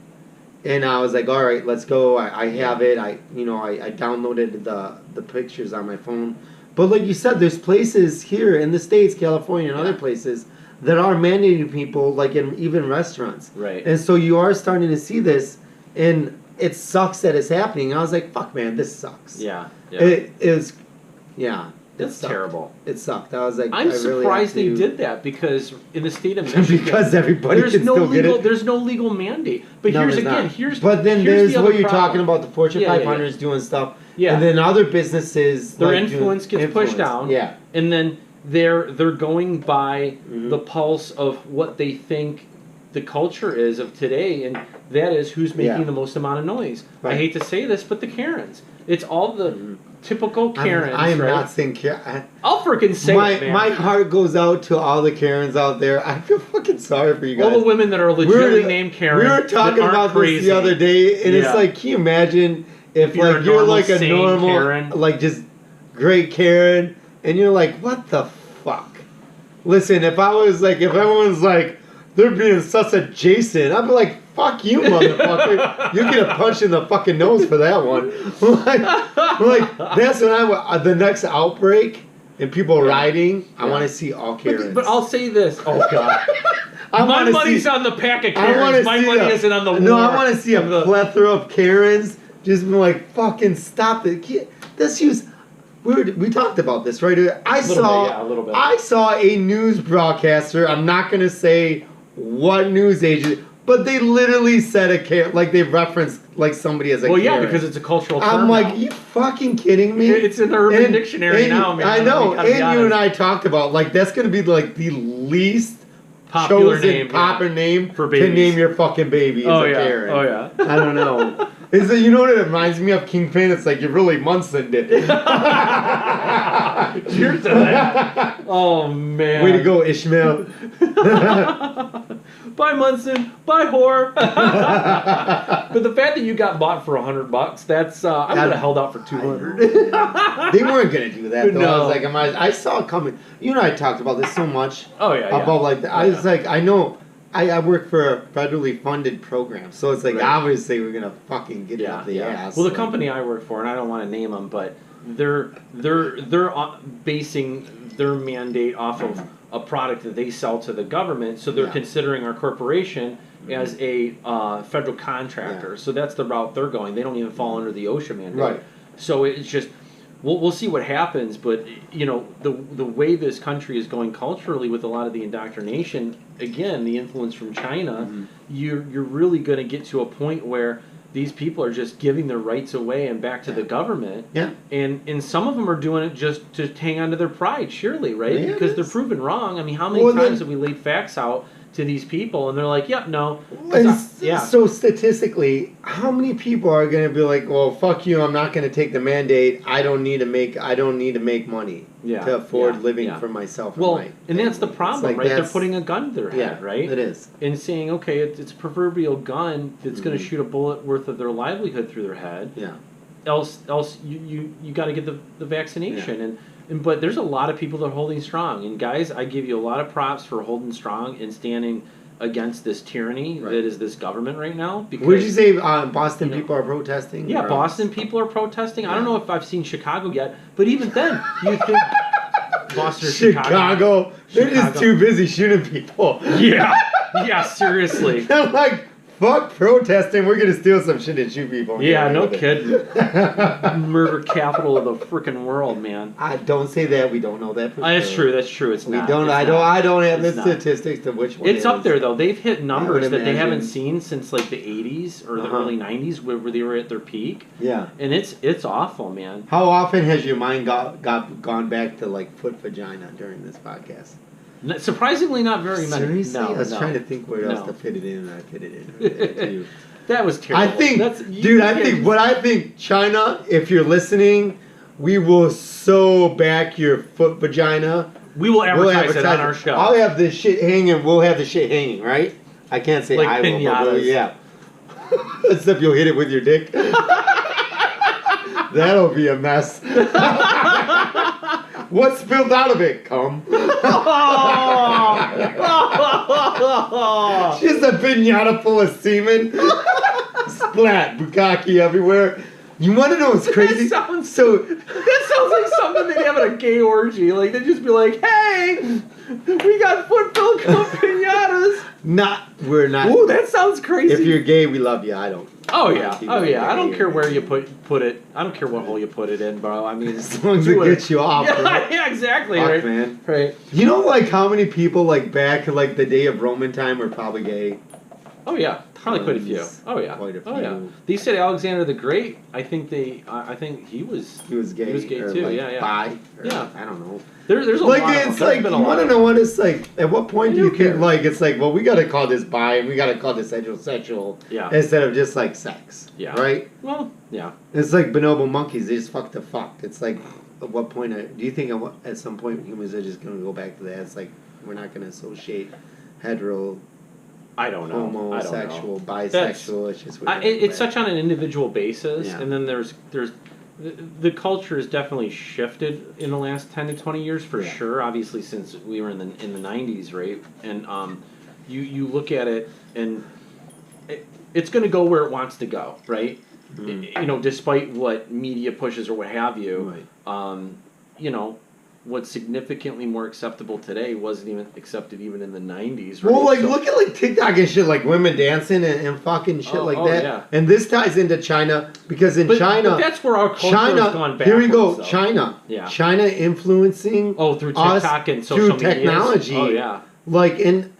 [SPEAKER 1] And I was like, all right, let's go. I have it. I downloaded the pictures on my phone. But like you said, there's places here in the States, California, and other places that are mandating people, like in even restaurants.
[SPEAKER 2] Right.
[SPEAKER 1] And so you are starting to see this, and it sucks that it's happening. I was like, fuck, man, this sucks.
[SPEAKER 2] Yeah.
[SPEAKER 1] It is Yeah.
[SPEAKER 2] That's terrible.
[SPEAKER 1] It sucked. I was like,
[SPEAKER 2] I'm surprised they did that because in the state of Michigan,
[SPEAKER 1] because everybody
[SPEAKER 2] there's
[SPEAKER 1] can
[SPEAKER 2] no
[SPEAKER 1] still
[SPEAKER 2] legal,
[SPEAKER 1] get it.
[SPEAKER 2] there's no legal mandate. But here's again, here's
[SPEAKER 1] but then
[SPEAKER 2] here's
[SPEAKER 1] there's
[SPEAKER 2] the
[SPEAKER 1] what you're
[SPEAKER 2] problem.
[SPEAKER 1] talking about, the Fortune 500s doing stuff.
[SPEAKER 2] Yeah.
[SPEAKER 1] And then other businesses,
[SPEAKER 2] their
[SPEAKER 1] like
[SPEAKER 2] influence gets pushed down.
[SPEAKER 1] Yeah.
[SPEAKER 2] And then they're going by the pulse of what they think the culture is of today, and that is who's making the most amount of noise.
[SPEAKER 1] Right.
[SPEAKER 2] I hate to say this, but the Karens. It's all the typical Karens.
[SPEAKER 1] I am
[SPEAKER 2] right?
[SPEAKER 1] not saying Karen.
[SPEAKER 2] I'll freaking say it, man.
[SPEAKER 1] My heart goes out to all the Karens out there. I feel fucking sorry for you guys.
[SPEAKER 2] All the women that are legitimately named Karen.
[SPEAKER 1] We were talking about
[SPEAKER 2] crazy.
[SPEAKER 1] this the other day, and it's like, can you imagine if like you're like a normal,
[SPEAKER 2] Karen.
[SPEAKER 1] like just great Karen, and you're like, what the fuck? Listen, if everyone's like, they're being such a Jason, I'd be like, fuck you, motherfucker. You get a punch in the fucking nose for that one. like that's when the next outbreak and people rioting, I want to see all Karens.
[SPEAKER 2] But I'll say this. Oh, God. My money's on the pack of Karens. My money isn't on the war.
[SPEAKER 1] No, I want to see a plethora of Karens just being like, fucking stop it. Let's use... We talked about this, right? I saw a news broadcaster. I'm not going to say what news agent, but they literally said a Karen, like they referenced like somebody as a Karen.
[SPEAKER 2] Well, yeah, because it's a cultural term.
[SPEAKER 1] I'm like,
[SPEAKER 2] now.
[SPEAKER 1] you fucking kidding me?
[SPEAKER 2] It's in the Urban Dictionary now, man.
[SPEAKER 1] I know, and you and I talked about like that's going to be like the least
[SPEAKER 2] popular
[SPEAKER 1] name
[SPEAKER 2] for babies.
[SPEAKER 1] To name your fucking baby is a Karen.
[SPEAKER 2] Oh yeah.
[SPEAKER 1] I don't know. Is it, you know what it reminds me of? Kingpin. It's like you really Munson it.
[SPEAKER 2] Cheers to that. Oh man.
[SPEAKER 1] Way to go, Ishmael.
[SPEAKER 2] Bye Munson. Bye whore. But the fact that you got bought for $100, that's I would have held out for $200.
[SPEAKER 1] They weren't gonna do that though.
[SPEAKER 2] No.
[SPEAKER 1] I was like, I saw it coming. You and I talked about this so much.
[SPEAKER 2] Oh yeah.
[SPEAKER 1] About like I was like, I know. I work for a federally funded program, so it's like obviously we're gonna fucking get it up the ass.
[SPEAKER 2] Well, the company I work for, and I don't want to name them, but they're basing their mandate off of a product that they sell to the government, so they're considering our corporation as a federal contractor. Yeah. So that's the route they're going. They don't even fall under the OSHA mandate. Right. So it's just. We'll see what happens, but you know the way this country is going culturally with a lot of the indoctrination, again, the influence from China, you're really going to get to a point where these people are just giving their rights away and back to the government. Yeah. And some of them are doing it just to hang on to their pride, surely, right? Yeah, because they're proven wrong. I mean, how many times have we laid facts out to these people and they're like, yep, no.
[SPEAKER 1] So statistically, how many people are going to be like, well, fuck you, I'm not going to take the mandate. I don't need to make money to afford living for myself.
[SPEAKER 2] Well, and that's the problem, right? They're putting a gun to their head, right?
[SPEAKER 1] It is.
[SPEAKER 2] And saying, okay, it's a proverbial gun that's going to shoot a bullet worth of their livelihood through their head. Yeah. Else you got to get the vaccination. Yeah. But there's a lot of people that are holding strong. And guys, I give you a lot of props for holding strong and standing against this tyranny that is this government right now. Because,
[SPEAKER 1] what did you say? Boston people are protesting?
[SPEAKER 2] Yeah, Boston people are protesting. I don't know if I've seen Chicago yet, but even then, you think Boston or
[SPEAKER 1] Chicago? They're just too busy shooting people.
[SPEAKER 2] Yeah, yeah, seriously.
[SPEAKER 1] I'm like, fuck protesting. We're gonna steal some shit and shoot people.
[SPEAKER 2] Yeah, no kidding. Murder capital of the freaking world, man.
[SPEAKER 1] I don't say that. We don't know that for sure.
[SPEAKER 2] That's true. That's true. It's not.
[SPEAKER 1] I don't have the statistics of which one.
[SPEAKER 2] It's up there though. They've hit numbers that they haven't seen since like the '80s or the early '90s, where they were at their peak. Yeah. And it's awful, man.
[SPEAKER 1] How often has your mind gone back to like foot vagina during this podcast?
[SPEAKER 2] Surprisingly, not very many.
[SPEAKER 1] Seriously? I was trying to think where else to fit it in, and I fit it in too.
[SPEAKER 2] That was terrible.
[SPEAKER 1] I think, I think, China, if you're listening, we will sew back your foot vagina.
[SPEAKER 2] We will advertise it on our show.
[SPEAKER 1] I'll have this shit hanging. We'll have the shit hanging, right? I can't say
[SPEAKER 2] like
[SPEAKER 1] I
[SPEAKER 2] pinatas.
[SPEAKER 1] will, but yeah. Except you'll hit it with your dick. That'll be a mess. What spilled out of it? Cum. Just a pinata full of semen. Splat, bukkake everywhere. You want to know what's crazy?
[SPEAKER 2] That sounds like something they'd have at a gay orgy. Like, they'd just be like, hey, We got foot-filled pinatas.
[SPEAKER 1] We're not.
[SPEAKER 2] Ooh, that sounds crazy.
[SPEAKER 1] If you're gay, we love you. I don't.
[SPEAKER 2] Oh yeah, I don't care where you put it. I don't care what hole you put it in, bro. I mean,
[SPEAKER 1] as long as it gets you off.
[SPEAKER 2] Yeah,
[SPEAKER 1] right?
[SPEAKER 2] yeah, exactly.
[SPEAKER 1] Fuck,
[SPEAKER 2] Right,
[SPEAKER 1] man.
[SPEAKER 2] right.
[SPEAKER 1] You know, like how many people like back like the day of Roman time were probably gay.
[SPEAKER 2] Oh yeah, probably quite a few. Oh yeah,
[SPEAKER 1] Quite a few.
[SPEAKER 2] oh yeah. They said Alexander the Great. I think he was.
[SPEAKER 1] He was gay.
[SPEAKER 2] He was gay
[SPEAKER 1] or
[SPEAKER 2] too.
[SPEAKER 1] Like
[SPEAKER 2] yeah, yeah.
[SPEAKER 1] Bi. Or
[SPEAKER 2] Yeah.
[SPEAKER 1] I don't know.
[SPEAKER 2] There's a
[SPEAKER 1] like
[SPEAKER 2] lot.
[SPEAKER 1] It's like you want to know what it's like. At what point do you think like it's like, well, we got to call this bi and we got to call this heterosexual instead of just like sex.
[SPEAKER 2] Yeah.
[SPEAKER 1] Right.
[SPEAKER 2] Well, yeah.
[SPEAKER 1] It's like bonobo monkeys. They just fuck the fuck. It's like, at what point do you think at some point humans are just gonna go back to that? It's like we're not gonna associate hetero.
[SPEAKER 2] I don't know.
[SPEAKER 1] Homosexual, bisexual. It's just
[SPEAKER 2] it's such on an individual basis,
[SPEAKER 1] Yeah.
[SPEAKER 2] and then there's the culture has definitely shifted in the last 10 to 20 years for sure. Obviously, since we were in the 90s, right? And you look at it, and it's going to go where it wants to go, right?
[SPEAKER 1] Mm-hmm.
[SPEAKER 2] You know, despite what media pushes or what have you.
[SPEAKER 1] Right.
[SPEAKER 2] You know, what's significantly more acceptable today wasn't even accepted even in the 90s. Right?
[SPEAKER 1] Well, like look at like TikTok and shit, like women dancing and fucking shit like that.
[SPEAKER 2] Yeah.
[SPEAKER 1] And this ties into China because in China,
[SPEAKER 2] but that's where our culture has gone backwards.
[SPEAKER 1] Here we go,
[SPEAKER 2] though.
[SPEAKER 1] China.
[SPEAKER 2] Yeah.
[SPEAKER 1] China influencing.
[SPEAKER 2] Through TikTok and social
[SPEAKER 1] through
[SPEAKER 2] media.
[SPEAKER 1] technology.
[SPEAKER 2] Oh yeah.
[SPEAKER 1] Like in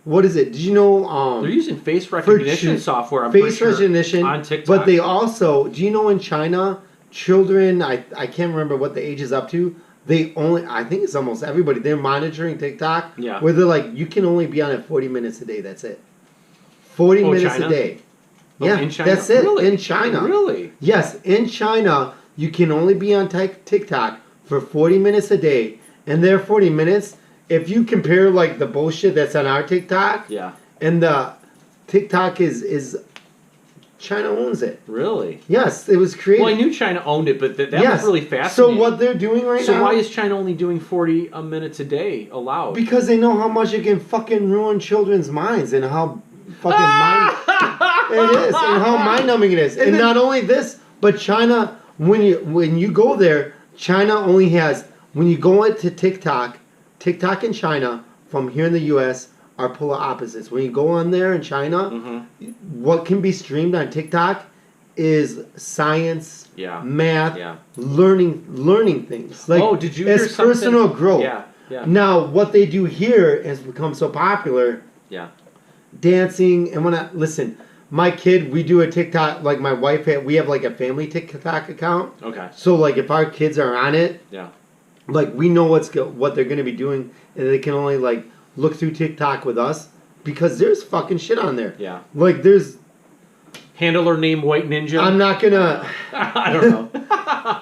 [SPEAKER 1] what is it? Did you know?
[SPEAKER 2] They're using face recognition software. I'm
[SPEAKER 1] face recognition
[SPEAKER 2] on TikTok.
[SPEAKER 1] But they also, do you know in China, children? I can't remember what the age is up to. They only, I think it's almost everybody. They're monitoring TikTok.
[SPEAKER 2] Yeah.
[SPEAKER 1] Where they're like, you can only be on it 40 minutes a day. That's it. 40 minutes
[SPEAKER 2] China?
[SPEAKER 1] a day.
[SPEAKER 2] Oh,
[SPEAKER 1] Yeah,
[SPEAKER 2] in China?
[SPEAKER 1] that's it.
[SPEAKER 2] Really?
[SPEAKER 1] In China.
[SPEAKER 2] Really?
[SPEAKER 1] Yes, in China, you can only be on TikTok for 40 minutes a day. And their 40 minutes, if you compare like the bullshit that's on our TikTok,
[SPEAKER 2] Yeah.
[SPEAKER 1] and the TikTok is China owns it.
[SPEAKER 2] Really?
[SPEAKER 1] Yes, it was created.
[SPEAKER 2] Well, I knew China owned it, but that was really fascinating.
[SPEAKER 1] So what they're doing right now...
[SPEAKER 2] So why is China only doing 40 minutes a day allowed?
[SPEAKER 1] Because they know how much it can fucking ruin children's minds and how fucking mind... it is, and how mind-numbing it is. And not only this, but China, when you go there, China only has... When you go into TikTok in China, from here in the U.S., are polar opposites. When you go on there in China, what can be streamed on TikTok is science, math, learning things. Like,
[SPEAKER 2] did you hear
[SPEAKER 1] it's personal growth.
[SPEAKER 2] Yeah, yeah.
[SPEAKER 1] Now, what they do here has become so popular.
[SPEAKER 2] Yeah.
[SPEAKER 1] Dancing, and listen, my kid, we do a TikTok, like my wife, we have like a family TikTok account.
[SPEAKER 2] Okay.
[SPEAKER 1] So like if our kids are on it, like we know what they're going to be doing, and they can only like look through TikTok with us because there's fucking shit on there.
[SPEAKER 2] Yeah.
[SPEAKER 1] Like there's
[SPEAKER 2] handler named White Ninja.
[SPEAKER 1] I'm not gonna.
[SPEAKER 2] I don't know.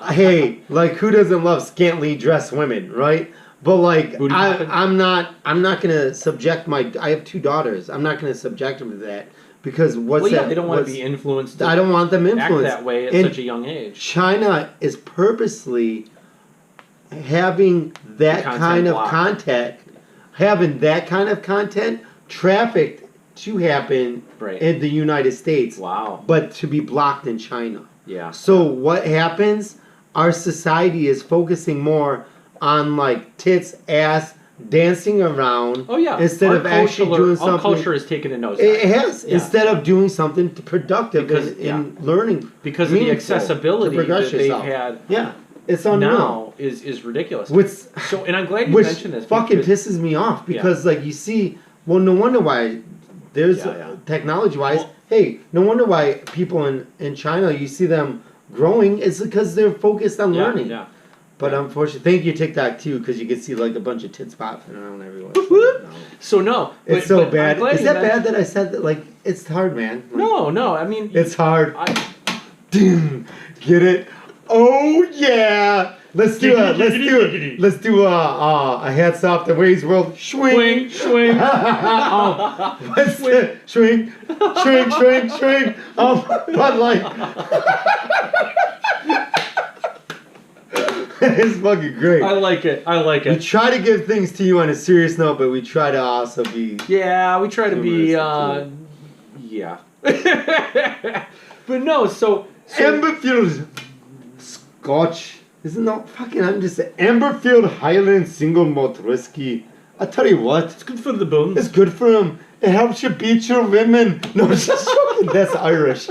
[SPEAKER 1] Hey, like who doesn't love scantily dressed women, right? But like I'm not gonna subject I have 2 daughters. I'm not gonna subject them to that because
[SPEAKER 2] they don't want to be influenced.
[SPEAKER 1] I don't want them influenced
[SPEAKER 2] act that way at such a young age.
[SPEAKER 1] China is purposely having that kind of content. Having that kind of content trafficked to happen in the United States.
[SPEAKER 2] Wow.
[SPEAKER 1] But to be blocked in China.
[SPEAKER 2] Yeah.
[SPEAKER 1] So what happens? Our society is focusing more on like tits, ass, dancing around.
[SPEAKER 2] Oh yeah.
[SPEAKER 1] Instead of actually doing something.
[SPEAKER 2] Our culture has taken a nosedive.
[SPEAKER 1] It has. Yeah. Instead of doing something productive in learning.
[SPEAKER 2] Because of the accessibility that they've had.
[SPEAKER 1] Yeah. It's unreal.
[SPEAKER 2] Now is ridiculous. And I'm glad you mentioned this.
[SPEAKER 1] Fucking pisses me off because like you see, well, no wonder why there's technology-wise. Hey, no wonder why people in China, you see them growing. It's because they're focused on learning.
[SPEAKER 2] Yeah.
[SPEAKER 1] But unfortunately, thank you TikTok too, because you can see like a bunch of tits popping around everywhere.
[SPEAKER 2] So no,
[SPEAKER 1] it's so bad. Is that bad that I said that? Like it's hard, man. Like,
[SPEAKER 2] no. I mean,
[SPEAKER 1] it's hard. Get it? Oh yeah! Let's do a hats off to Wayne's World. Swing.
[SPEAKER 2] Swing.
[SPEAKER 1] What's it? Swing. But like, it's fucking great.
[SPEAKER 2] I like it.
[SPEAKER 1] We try to give things to you on a serious note, but we try to also be.
[SPEAKER 2] Yeah, we try to be. Yeah. But no, so.
[SPEAKER 1] Scotch. Isn't no fucking? I'm just Amberfield Highland single malt whiskey. I tell you what,
[SPEAKER 2] It's good for the bones.
[SPEAKER 1] it's good for them. It helps you beat your women. No, it's just joking. That's Irish.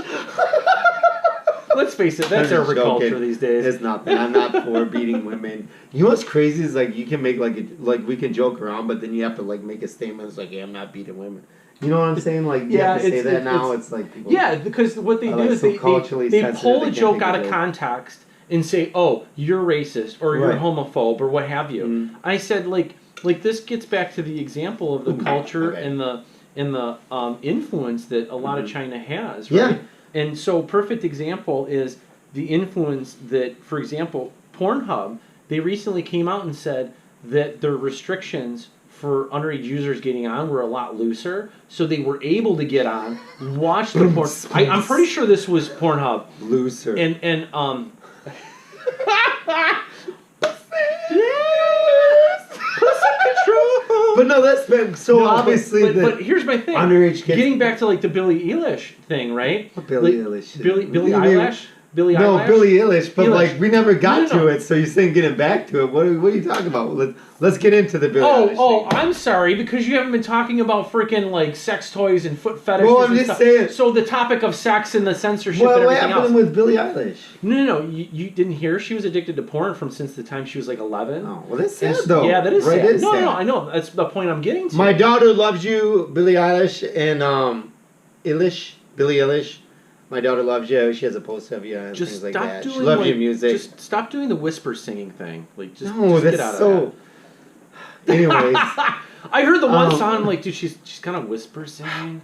[SPEAKER 2] Let's face it, that's
[SPEAKER 1] I'm
[SPEAKER 2] every
[SPEAKER 1] just joking.
[SPEAKER 2] culture these days.
[SPEAKER 1] It's nothing. I'm not for beating women. You know what's crazy is like you can make like we can joke around, but then you have to like make a statement. It's like, yeah, I'm not beating women. You know what I'm saying? Like you have to say that now. It's like people.
[SPEAKER 2] Yeah, because what they do
[SPEAKER 1] like
[SPEAKER 2] is
[SPEAKER 1] so
[SPEAKER 2] they
[SPEAKER 1] culturally
[SPEAKER 2] pull a
[SPEAKER 1] sensitive,
[SPEAKER 2] joke
[SPEAKER 1] they can't
[SPEAKER 2] out
[SPEAKER 1] take
[SPEAKER 2] of
[SPEAKER 1] a joke.
[SPEAKER 2] context and say, "Oh, you're racist or you're
[SPEAKER 1] Right.
[SPEAKER 2] homophobe or what have you."
[SPEAKER 1] Mhm.
[SPEAKER 2] I said like this gets back to the example of the culture
[SPEAKER 1] okay.
[SPEAKER 2] and the influence that a lot of China has,
[SPEAKER 1] Yeah.
[SPEAKER 2] right? And so, perfect example is the influence that, for example, Pornhub. They recently came out and said that their restrictions for underage users getting on were a lot looser, so they were able to get on, watch the porn. I'm pretty sure this was Pornhub.
[SPEAKER 1] Looser.
[SPEAKER 2] And
[SPEAKER 1] But no, that's been so obviously
[SPEAKER 2] but here's my thing.
[SPEAKER 1] underage kids.
[SPEAKER 2] Getting back to like the Billie Eilish thing, right?
[SPEAKER 1] Billie
[SPEAKER 2] Like,
[SPEAKER 1] Eilish.
[SPEAKER 2] Billie
[SPEAKER 1] What do you mean?
[SPEAKER 2] Eilish. Billie
[SPEAKER 1] No,
[SPEAKER 2] Eilish?
[SPEAKER 1] Billie Eilish, but
[SPEAKER 2] Eilish.
[SPEAKER 1] like we never got
[SPEAKER 2] No.
[SPEAKER 1] to it, so you're saying getting back to it. What are you talking about? Let's get into the Billie Eilish thing.
[SPEAKER 2] I'm sorry because you haven't been talking about freaking like sex toys and foot fetishes.
[SPEAKER 1] Well, I'm
[SPEAKER 2] and
[SPEAKER 1] just
[SPEAKER 2] stuff.
[SPEAKER 1] saying.
[SPEAKER 2] So the topic of sex and the censorship
[SPEAKER 1] What
[SPEAKER 2] and everything
[SPEAKER 1] happened
[SPEAKER 2] else.
[SPEAKER 1] with Billie Eilish?
[SPEAKER 2] No. You didn't hear she was addicted to porn from since the time she was like 11.
[SPEAKER 1] Oh, well, that's sad
[SPEAKER 2] And-
[SPEAKER 1] though.
[SPEAKER 2] Yeah, that is
[SPEAKER 1] right,
[SPEAKER 2] sad.
[SPEAKER 1] it is
[SPEAKER 2] No,
[SPEAKER 1] sad.
[SPEAKER 2] I know. That's the point I'm getting to.
[SPEAKER 1] My daughter loves you, Billie Eilish, and Billie Eilish. My daughter loves you. She has a poster of you and
[SPEAKER 2] just
[SPEAKER 1] things like
[SPEAKER 2] stop
[SPEAKER 1] that.
[SPEAKER 2] doing
[SPEAKER 1] She loves
[SPEAKER 2] like,
[SPEAKER 1] your music.
[SPEAKER 2] Just stop doing the whisper singing thing. Like just,
[SPEAKER 1] No,
[SPEAKER 2] just
[SPEAKER 1] that's
[SPEAKER 2] get out of
[SPEAKER 1] so. Anyways,
[SPEAKER 2] that. I heard the one
[SPEAKER 1] Um,
[SPEAKER 2] song like, dude, she's kind of whisper singing.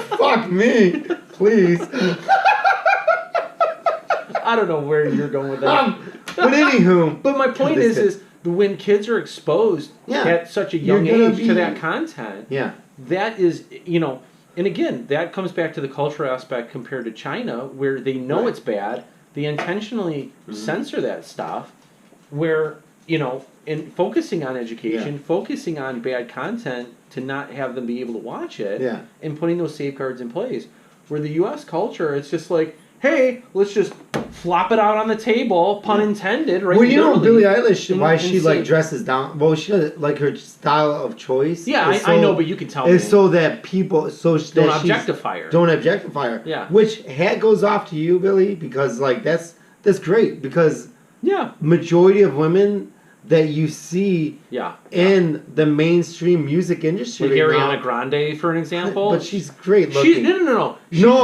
[SPEAKER 1] fuck me, please.
[SPEAKER 2] I don't know where you're going with that.
[SPEAKER 1] But anywho,
[SPEAKER 2] But my point
[SPEAKER 1] This
[SPEAKER 2] is when kids are exposed
[SPEAKER 1] Yeah.
[SPEAKER 2] at such a
[SPEAKER 1] You're
[SPEAKER 2] young
[SPEAKER 1] gonna
[SPEAKER 2] age
[SPEAKER 1] be-
[SPEAKER 2] to that content,
[SPEAKER 1] yeah,
[SPEAKER 2] that is, and again, that comes back to the cultural aspect compared to China, where they know
[SPEAKER 1] Right.
[SPEAKER 2] it's bad, they intentionally
[SPEAKER 1] Mhm.
[SPEAKER 2] censor that stuff, where, and focusing on education, focusing on bad content to not have them be able to watch it,
[SPEAKER 1] yeah.
[SPEAKER 2] and putting those safeguards in place. Where the U.S. culture, it's just like, hey, let's just flop it out on the table, pun intended, right?
[SPEAKER 1] Well, you know
[SPEAKER 2] Literally.
[SPEAKER 1] Billie Eilish, why
[SPEAKER 2] And
[SPEAKER 1] she
[SPEAKER 2] say-
[SPEAKER 1] like dresses down. Well, she like her style of choice.
[SPEAKER 2] Yeah,
[SPEAKER 1] is
[SPEAKER 2] I know, but you can tell me.
[SPEAKER 1] It's so that people
[SPEAKER 2] don't
[SPEAKER 1] that
[SPEAKER 2] objectify her.
[SPEAKER 1] don't objectify her.
[SPEAKER 2] Yeah.
[SPEAKER 1] Which hat goes off to you, Billy, because like that's great because
[SPEAKER 2] Yeah.
[SPEAKER 1] majority of women that you see
[SPEAKER 2] Yeah.
[SPEAKER 1] in the mainstream music industry
[SPEAKER 2] Like
[SPEAKER 1] right
[SPEAKER 2] Ariana
[SPEAKER 1] now,
[SPEAKER 2] Grande, for an example.
[SPEAKER 1] but she's great looking.
[SPEAKER 2] No.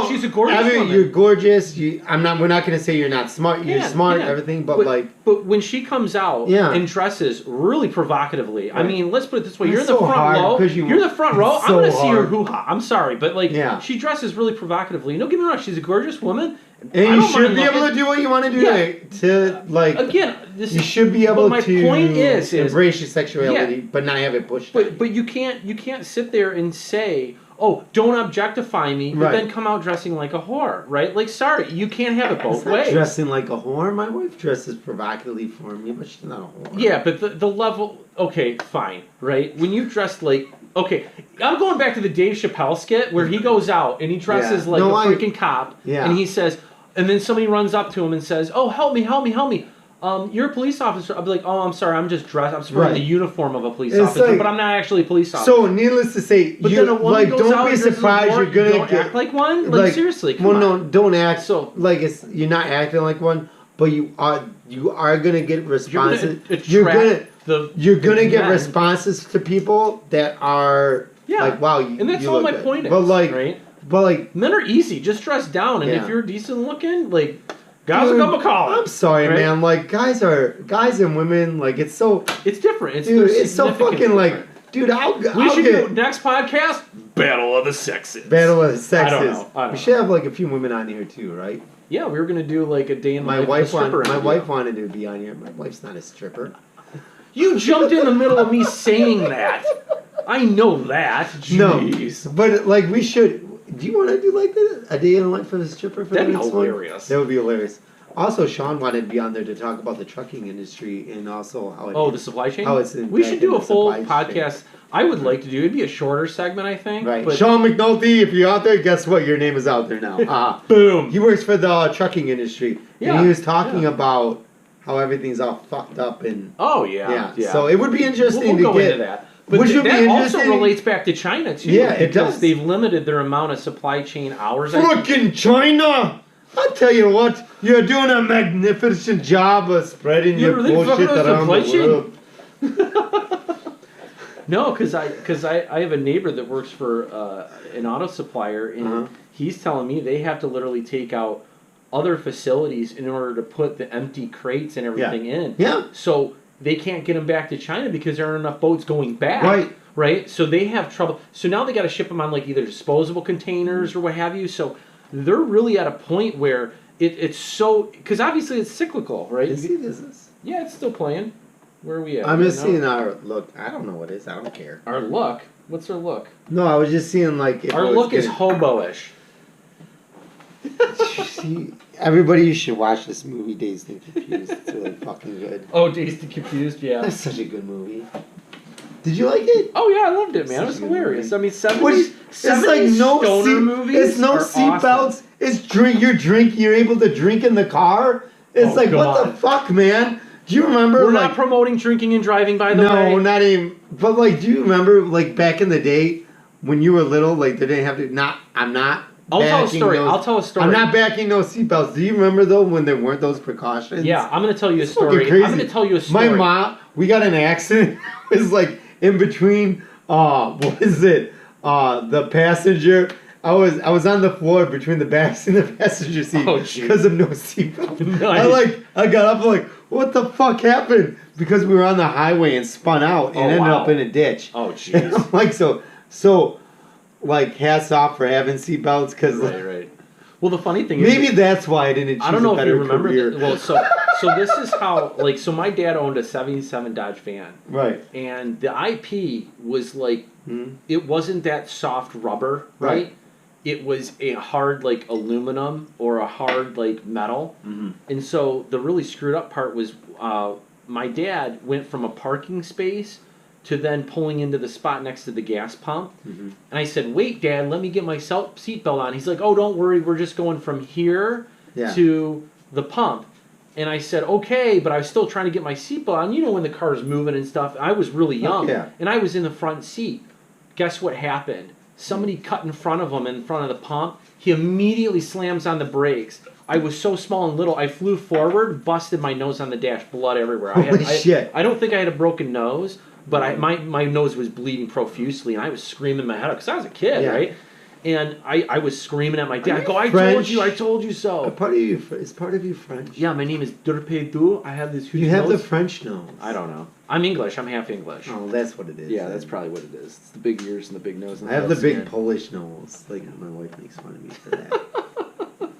[SPEAKER 2] She's a gorgeous
[SPEAKER 1] I mean,
[SPEAKER 2] woman.
[SPEAKER 1] you're gorgeous. We're not gonna say you're not smart. You're
[SPEAKER 2] Yeah,
[SPEAKER 1] smart,
[SPEAKER 2] yeah.
[SPEAKER 1] everything, but like.
[SPEAKER 2] But when she comes out
[SPEAKER 1] Yeah.
[SPEAKER 2] and dresses really provocatively, I
[SPEAKER 1] Right.
[SPEAKER 2] mean, let's put it this way:
[SPEAKER 1] It's
[SPEAKER 2] you're in the
[SPEAKER 1] so
[SPEAKER 2] front
[SPEAKER 1] hard
[SPEAKER 2] row.
[SPEAKER 1] 'cause
[SPEAKER 2] You're in the front row.
[SPEAKER 1] it's
[SPEAKER 2] I'm gonna
[SPEAKER 1] so
[SPEAKER 2] see her
[SPEAKER 1] hard.
[SPEAKER 2] hoo ha. I'm sorry, but like,
[SPEAKER 1] Yeah.
[SPEAKER 2] she dresses really provocatively. Don't get me wrong; she's a gorgeous woman.
[SPEAKER 1] And
[SPEAKER 2] I
[SPEAKER 1] you
[SPEAKER 2] don't
[SPEAKER 1] should
[SPEAKER 2] mind
[SPEAKER 1] be able
[SPEAKER 2] looking-
[SPEAKER 1] to do what you want to do
[SPEAKER 2] Yeah.
[SPEAKER 1] to like.
[SPEAKER 2] Again, this
[SPEAKER 1] You
[SPEAKER 2] is,
[SPEAKER 1] should be able
[SPEAKER 2] my
[SPEAKER 1] to
[SPEAKER 2] point is
[SPEAKER 1] embrace your sexuality, but not have it pushed. on you.
[SPEAKER 2] But you can't sit there and say, "Oh, don't objectify me," but
[SPEAKER 1] Right.
[SPEAKER 2] then come out dressing like a whore, right? Like, sorry, you can't have it both
[SPEAKER 1] It's not
[SPEAKER 2] ways.
[SPEAKER 1] dressing like a whore. My wife dresses provocatively for me, but she's not a whore.
[SPEAKER 2] Yeah, but the level. Okay, fine, right? When you dress like. Okay, I'm going back to the Dave Chappelle skit where he goes out and he dresses
[SPEAKER 1] Yeah.
[SPEAKER 2] like
[SPEAKER 1] No,
[SPEAKER 2] a
[SPEAKER 1] I-
[SPEAKER 2] freaking cop,
[SPEAKER 1] Yeah.
[SPEAKER 2] and he says, and then somebody runs up to him and says, "Oh, help me! You're a police officer." I'll be like, "Oh, I'm sorry, I'm just dressed. I'm just wearing
[SPEAKER 1] Right.
[SPEAKER 2] the uniform of a police
[SPEAKER 1] It's
[SPEAKER 2] officer,
[SPEAKER 1] like-
[SPEAKER 2] but I'm not actually a police officer."
[SPEAKER 1] So, needless to say,
[SPEAKER 2] But
[SPEAKER 1] you
[SPEAKER 2] then a woman
[SPEAKER 1] like
[SPEAKER 2] goes out
[SPEAKER 1] don't be
[SPEAKER 2] and dresses
[SPEAKER 1] surprised
[SPEAKER 2] like
[SPEAKER 1] you're
[SPEAKER 2] one,
[SPEAKER 1] gonna
[SPEAKER 2] you don't
[SPEAKER 1] get
[SPEAKER 2] act like one. Like seriously, come
[SPEAKER 1] well,
[SPEAKER 2] on.
[SPEAKER 1] no, don't act
[SPEAKER 2] So-
[SPEAKER 1] like you're not acting like one, but you are gonna get
[SPEAKER 2] You're
[SPEAKER 1] responses.
[SPEAKER 2] gonna attract
[SPEAKER 1] You're gonna
[SPEAKER 2] the
[SPEAKER 1] get
[SPEAKER 2] men.
[SPEAKER 1] responses to people that are
[SPEAKER 2] Yeah.
[SPEAKER 1] like, wow,
[SPEAKER 2] And that's
[SPEAKER 1] you
[SPEAKER 2] all
[SPEAKER 1] look
[SPEAKER 2] my
[SPEAKER 1] good.
[SPEAKER 2] point is,
[SPEAKER 1] But like,
[SPEAKER 2] right?
[SPEAKER 1] but like,
[SPEAKER 2] Men are easy. Just dress down, and
[SPEAKER 1] Yeah.
[SPEAKER 2] if you're decent looking, like, guys will
[SPEAKER 1] dude,
[SPEAKER 2] come a calling.
[SPEAKER 1] I'm sorry,
[SPEAKER 2] right?
[SPEAKER 1] man. Like, guys and women, like, it's so,
[SPEAKER 2] It's different. It's,
[SPEAKER 1] dude,
[SPEAKER 2] they're
[SPEAKER 1] it's so
[SPEAKER 2] significantly
[SPEAKER 1] fucking like,
[SPEAKER 2] different.
[SPEAKER 1] dude,
[SPEAKER 2] We
[SPEAKER 1] I'll
[SPEAKER 2] should
[SPEAKER 1] get
[SPEAKER 2] do next podcast. Battle of the Sexes.
[SPEAKER 1] battle of the sexes.
[SPEAKER 2] I don't know.
[SPEAKER 1] We should have like a few women on here too, right?
[SPEAKER 2] Yeah, we were gonna do like a day in the
[SPEAKER 1] My
[SPEAKER 2] life of a
[SPEAKER 1] wife
[SPEAKER 2] stripper.
[SPEAKER 1] wanted. My
[SPEAKER 2] interview.
[SPEAKER 1] wife wanted to be on here. My wife's not a stripper.
[SPEAKER 2] You jumped in the middle of me saying that. I know that. Jeez.
[SPEAKER 1] No, but like we should. Do you want to do like a day in the life of a stripper for
[SPEAKER 2] That'd
[SPEAKER 1] the
[SPEAKER 2] be
[SPEAKER 1] next one?
[SPEAKER 2] hilarious.
[SPEAKER 1] That would be hilarious. Also, Sean wanted to be on there to talk about the trucking industry and also how it.
[SPEAKER 2] Oh, the supply chain.
[SPEAKER 1] How it's
[SPEAKER 2] we should do a
[SPEAKER 1] impacting the
[SPEAKER 2] full
[SPEAKER 1] supply chain.
[SPEAKER 2] podcast. I would like to do. It'd be a shorter segment, I think.
[SPEAKER 1] Right,
[SPEAKER 2] But
[SPEAKER 1] Sean McNulty. If you're out there, guess what? Your name is out there now.
[SPEAKER 2] boom.
[SPEAKER 1] He works for the trucking industry,
[SPEAKER 2] Yeah,
[SPEAKER 1] and he was talking
[SPEAKER 2] yeah.
[SPEAKER 1] about how everything's all fucked up and
[SPEAKER 2] Oh yeah.
[SPEAKER 1] So it would be interesting
[SPEAKER 2] We'll
[SPEAKER 1] to
[SPEAKER 2] go
[SPEAKER 1] get.
[SPEAKER 2] into that. But
[SPEAKER 1] Which would be
[SPEAKER 2] that also
[SPEAKER 1] interesting.
[SPEAKER 2] relates back to China too.
[SPEAKER 1] Yeah, it
[SPEAKER 2] because
[SPEAKER 1] does.
[SPEAKER 2] they've limited their amount of supply chain hours.
[SPEAKER 1] Fucking China! I'll tell you what, you're doing a magnificent job of spreading your
[SPEAKER 2] really
[SPEAKER 1] bullshit
[SPEAKER 2] fucking up
[SPEAKER 1] around the
[SPEAKER 2] supply chain?
[SPEAKER 1] world.
[SPEAKER 2] No, because I have a neighbor that works for an auto supplier, and he's telling me they have to literally take out other facilities in order to put the empty crates and everything in.
[SPEAKER 1] Yeah.
[SPEAKER 2] So they can't get them back to China because there aren't enough boats going back.
[SPEAKER 1] Right.
[SPEAKER 2] Right. So they have trouble. So now they got to ship them on like either disposable containers or what have you. So they're really at a point where it's so, because obviously it's cyclical, right?
[SPEAKER 1] Is he business?
[SPEAKER 2] Yeah, it's still playing. Where are we at?
[SPEAKER 1] I'm just seeing our look. I don't know what it is. I don't care.
[SPEAKER 2] Our look. What's our look?
[SPEAKER 1] No, I was just seeing like.
[SPEAKER 2] Our look is hobo-ish.
[SPEAKER 1] See, everybody should watch this movie, Dazed and Confused. It's really fucking good.
[SPEAKER 2] Oh, Dazed and Confused, yeah.
[SPEAKER 1] That's such a good movie. Did you like it?
[SPEAKER 2] Oh yeah, I loved it, man. It was
[SPEAKER 1] Such a good
[SPEAKER 2] hilarious.
[SPEAKER 1] movie.
[SPEAKER 2] I mean, 70s,
[SPEAKER 1] It's like no
[SPEAKER 2] stoner movies.
[SPEAKER 1] It's no
[SPEAKER 2] are
[SPEAKER 1] seatbelts.
[SPEAKER 2] awesome.
[SPEAKER 1] It's drink. You're able to drink in the car. It's
[SPEAKER 2] Oh,
[SPEAKER 1] like what
[SPEAKER 2] God.
[SPEAKER 1] the fuck, man? Do you remember?
[SPEAKER 2] We're
[SPEAKER 1] like,
[SPEAKER 2] not promoting drinking and driving, by the way.
[SPEAKER 1] no, not even. But like, do you remember like back in the day when you were little? Like they didn't have to. I'm not.
[SPEAKER 2] I'll tell a
[SPEAKER 1] backing
[SPEAKER 2] story.
[SPEAKER 1] those-
[SPEAKER 2] I'll tell a story.
[SPEAKER 1] I'm not backing those seatbelts. Do you remember though when there weren't those precautions?
[SPEAKER 2] Yeah, I'm going to tell you a
[SPEAKER 1] It's
[SPEAKER 2] story.
[SPEAKER 1] fucking crazy.
[SPEAKER 2] I'm going to tell you a story.
[SPEAKER 1] My mom, we got in an accident. It was like in between. What is it? The passenger. I was on the floor between the back seat and the passenger seat
[SPEAKER 2] Oh, jeez.
[SPEAKER 1] because of no seatbelt.
[SPEAKER 2] Nice.
[SPEAKER 1] I got up like, what the fuck happened? Because we were on the highway and spun out and
[SPEAKER 2] Oh,
[SPEAKER 1] ended
[SPEAKER 2] wow.
[SPEAKER 1] up in a ditch.
[SPEAKER 2] Oh,
[SPEAKER 1] And
[SPEAKER 2] jeez.
[SPEAKER 1] I'm like so, like hats off for having seatbelts because
[SPEAKER 2] Right. Well, the funny thing
[SPEAKER 1] maybe
[SPEAKER 2] is,
[SPEAKER 1] that's why I didn't choose
[SPEAKER 2] I don't know
[SPEAKER 1] a
[SPEAKER 2] if
[SPEAKER 1] better
[SPEAKER 2] you remember
[SPEAKER 1] career.
[SPEAKER 2] that. Well, so this is how, like, so my dad owned a 77 Dodge van.
[SPEAKER 1] Right.
[SPEAKER 2] And the IP was like,
[SPEAKER 1] Hmm?
[SPEAKER 2] it wasn't that soft rubber, right? It was a hard, like, aluminum or a hard, like, metal.
[SPEAKER 1] Mm-hmm.
[SPEAKER 2] And so the really screwed up part was my dad went from a parking space to then pulling into the spot next to the gas pump.
[SPEAKER 1] Mm-hmm.
[SPEAKER 2] And I said, wait, Dad, let me get my seatbelt on. He's like, oh, don't worry, we're just going from here to the pump. And I said, okay, but I was still trying to get my seatbelt on. You know when the car's moving and stuff. I was really young, and I was in the front seat. Guess what happened? Somebody cut in front of him in front of the pump. He immediately slams on the brakes. I was so small and little, I flew forward, busted my nose on the dash, blood everywhere.
[SPEAKER 1] Holy shit.
[SPEAKER 2] I don't think I had a broken nose, but my nose was bleeding profusely, and I was screaming my head up because I was a kid, right? And I was screaming at my dad. I go, I told you so.
[SPEAKER 1] Is part of you French?
[SPEAKER 2] Yeah, my name is Durpedou. I have this huge
[SPEAKER 1] You have
[SPEAKER 2] nose.
[SPEAKER 1] the French nose.
[SPEAKER 2] I don't know. I'm English. I'm half English.
[SPEAKER 1] Oh, that's what it is.
[SPEAKER 2] Yeah, that's probably what it is. It's the big ears and the big nose. And
[SPEAKER 1] I have the big
[SPEAKER 2] skin.
[SPEAKER 1] Polish nose. Like my wife makes fun of me for that.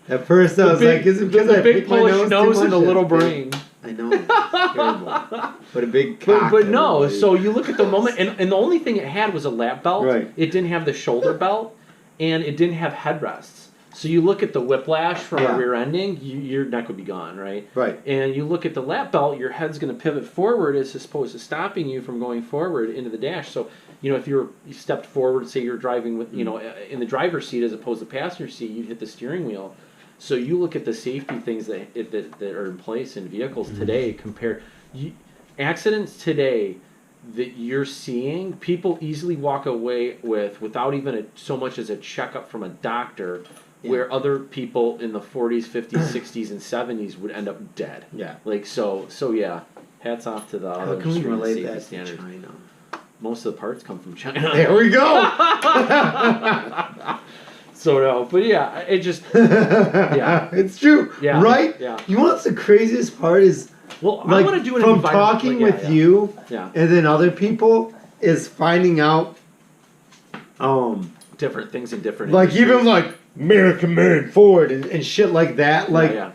[SPEAKER 1] At first, I was like, "Is it because I
[SPEAKER 2] big
[SPEAKER 1] pick my
[SPEAKER 2] Polish nose
[SPEAKER 1] too
[SPEAKER 2] and a
[SPEAKER 1] much?"
[SPEAKER 2] little
[SPEAKER 1] That's
[SPEAKER 2] brain?
[SPEAKER 1] big. I know. It's terrible. But a big cock.
[SPEAKER 2] But no.
[SPEAKER 1] everybody.
[SPEAKER 2] So you look at the moment, and the only thing it had was a lap belt.
[SPEAKER 1] Right.
[SPEAKER 2] It didn't have the shoulder belt, and it didn't have headrests. So you look at the whiplash from a rear ending, your neck would be gone, right?
[SPEAKER 1] Right.
[SPEAKER 2] And you look at the lap belt, your head's going to pivot forward as opposed to stopping you from going forward into the dash. So, you know, if you stepped forward, say you're driving with, you know, in the driver's seat as opposed to passenger seat, you'd hit the steering wheel. So you look at the safety things that are in place in vehicles today accidents today that you're seeing, people easily walk away without even so much as a checkup from a doctor. Where other people in the 40s, 50s, 60s, and 70s would end up dead. Yeah. Like, so yeah. Hats off to the
[SPEAKER 1] How can we relate that to
[SPEAKER 2] standards.
[SPEAKER 1] China?
[SPEAKER 2] Most of the parts come from China.
[SPEAKER 1] There we go!
[SPEAKER 2] So, no. But yeah, it just... Yeah.
[SPEAKER 1] It's true.
[SPEAKER 2] Yeah.
[SPEAKER 1] Right?
[SPEAKER 2] Yeah.
[SPEAKER 1] You know what's the craziest part is...
[SPEAKER 2] Well,
[SPEAKER 1] like,
[SPEAKER 2] I want to do an
[SPEAKER 1] from
[SPEAKER 2] environment-
[SPEAKER 1] talking
[SPEAKER 2] like,
[SPEAKER 1] with you
[SPEAKER 2] Yeah.
[SPEAKER 1] and then other people is finding out...
[SPEAKER 2] different things in different
[SPEAKER 1] like
[SPEAKER 2] industries.
[SPEAKER 1] even like American made Ford and shit like that, like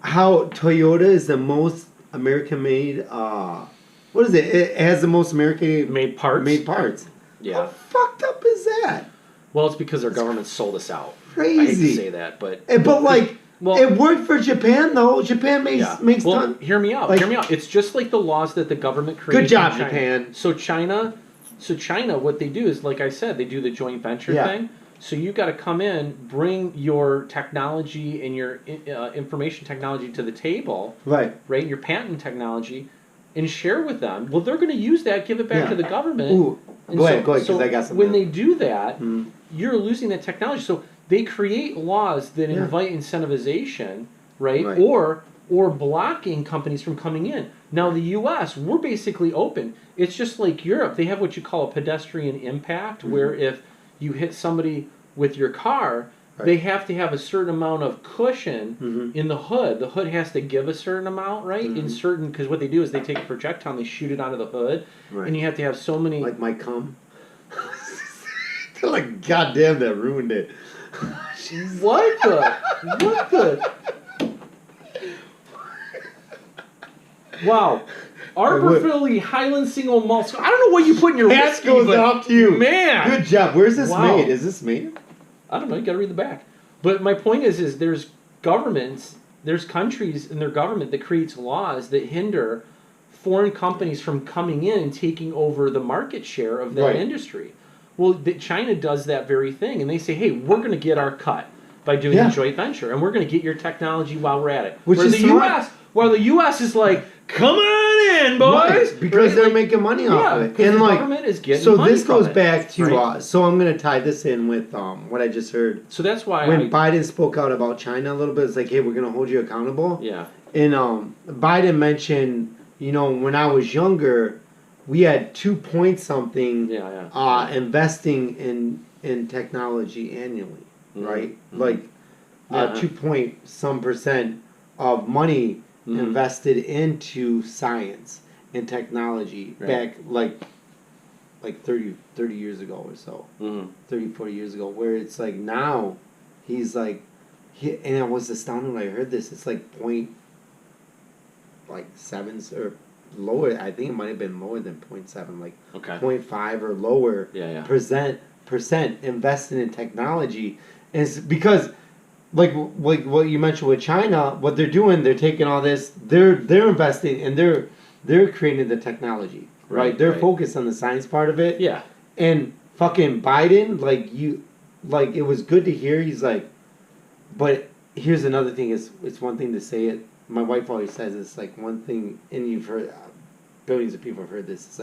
[SPEAKER 1] how Toyota is the most American made what is it has the most American
[SPEAKER 2] made parts.
[SPEAKER 1] Yeah. How fucked up is that?
[SPEAKER 2] Well, it's because their government sold us out.
[SPEAKER 1] Crazy.
[SPEAKER 2] I hate to say that, but
[SPEAKER 1] like it worked for Japan though. Japan makes
[SPEAKER 2] well,
[SPEAKER 1] ton.
[SPEAKER 2] hear me out.
[SPEAKER 1] Like,
[SPEAKER 2] hear me out. It's just like the laws that the government created.
[SPEAKER 1] Good job,
[SPEAKER 2] in China.
[SPEAKER 1] Japan.
[SPEAKER 2] So China, what they do is, like I said, they do the joint venture thing. So you got to come in, bring your technology and your information technology to the table,
[SPEAKER 1] Right.
[SPEAKER 2] right? Your patent technology, and share with them. Well, they're going to use that, give it back
[SPEAKER 1] Yeah.
[SPEAKER 2] to the government.
[SPEAKER 1] Ooh. Go ahead, because I got something.
[SPEAKER 2] When they do that,
[SPEAKER 1] Mm.
[SPEAKER 2] you're losing that technology. So they create laws that
[SPEAKER 1] Yeah.
[SPEAKER 2] invite incentivization, right?
[SPEAKER 1] Right.
[SPEAKER 2] Or blocking companies from coming in. Now the U.S., we're basically open. It's just like Europe. They have what you call a pedestrian impact, where if you hit somebody with your car, they have to have a certain amount of cushion in the hood. The hood has to give a certain amount, right? In certain, because what they do is they take a projectile and they shoot it onto the hood, and you have to have so many.
[SPEAKER 1] Like my cum. They're like, goddamn, that ruined it.
[SPEAKER 2] What the? What the? Wow. Arbor Philly Highland Single Malt. I don't know what you put in your
[SPEAKER 1] That
[SPEAKER 2] whiskey,
[SPEAKER 1] goes
[SPEAKER 2] but
[SPEAKER 1] off to you.
[SPEAKER 2] Man.
[SPEAKER 1] Good job. Where's this
[SPEAKER 2] Wow.
[SPEAKER 1] made? Is this made?
[SPEAKER 2] I don't know. You got to read the back. But my point is there's governments, there's countries in their government that creates laws that hinder foreign companies from coming in and taking over the market share of that industry. Well, China does that very thing, and they say, hey, we're going to get our cut by doing a joint venture, and we're going to get your technology while we're at it.
[SPEAKER 1] Which
[SPEAKER 2] where
[SPEAKER 1] is
[SPEAKER 2] the
[SPEAKER 1] smart.
[SPEAKER 2] U.S., while the U.S. is like, come on in, boys,
[SPEAKER 1] Right, because they're making money off of it.
[SPEAKER 2] And
[SPEAKER 1] And
[SPEAKER 2] the
[SPEAKER 1] like,
[SPEAKER 2] government is getting
[SPEAKER 1] so
[SPEAKER 2] money
[SPEAKER 1] this
[SPEAKER 2] from
[SPEAKER 1] goes
[SPEAKER 2] it,
[SPEAKER 1] back to
[SPEAKER 2] right?
[SPEAKER 1] so I'm gonna tie this in with what I just heard.
[SPEAKER 2] So that's why
[SPEAKER 1] When Biden spoke out about China a little bit, it's like, hey, we're gonna hold you accountable.
[SPEAKER 2] Yeah.
[SPEAKER 1] And Biden mentioned, when I was younger, we had 2 point something investing in technology annually, right? Like 2 point some percent of money invested into science and technology back like 30 years ago or so, 30, 40 years ago, where it's like now he's like, and I was astounded when I heard this, it's like .7 or lower. I think it might have been lower than 0.7, like 0.5 or lower percent invested in technology. And it's because like what you mentioned with China, what they're doing, they're taking all this, they're investing and they're creating the technology, right? They're focused on the science part of it.
[SPEAKER 2] Yeah.
[SPEAKER 1] And fucking Biden, it was good to hear. He's like, but here's another thing: it's one thing to say it. My wife always says it's like one thing, and you've heard billions of people have heard this. It's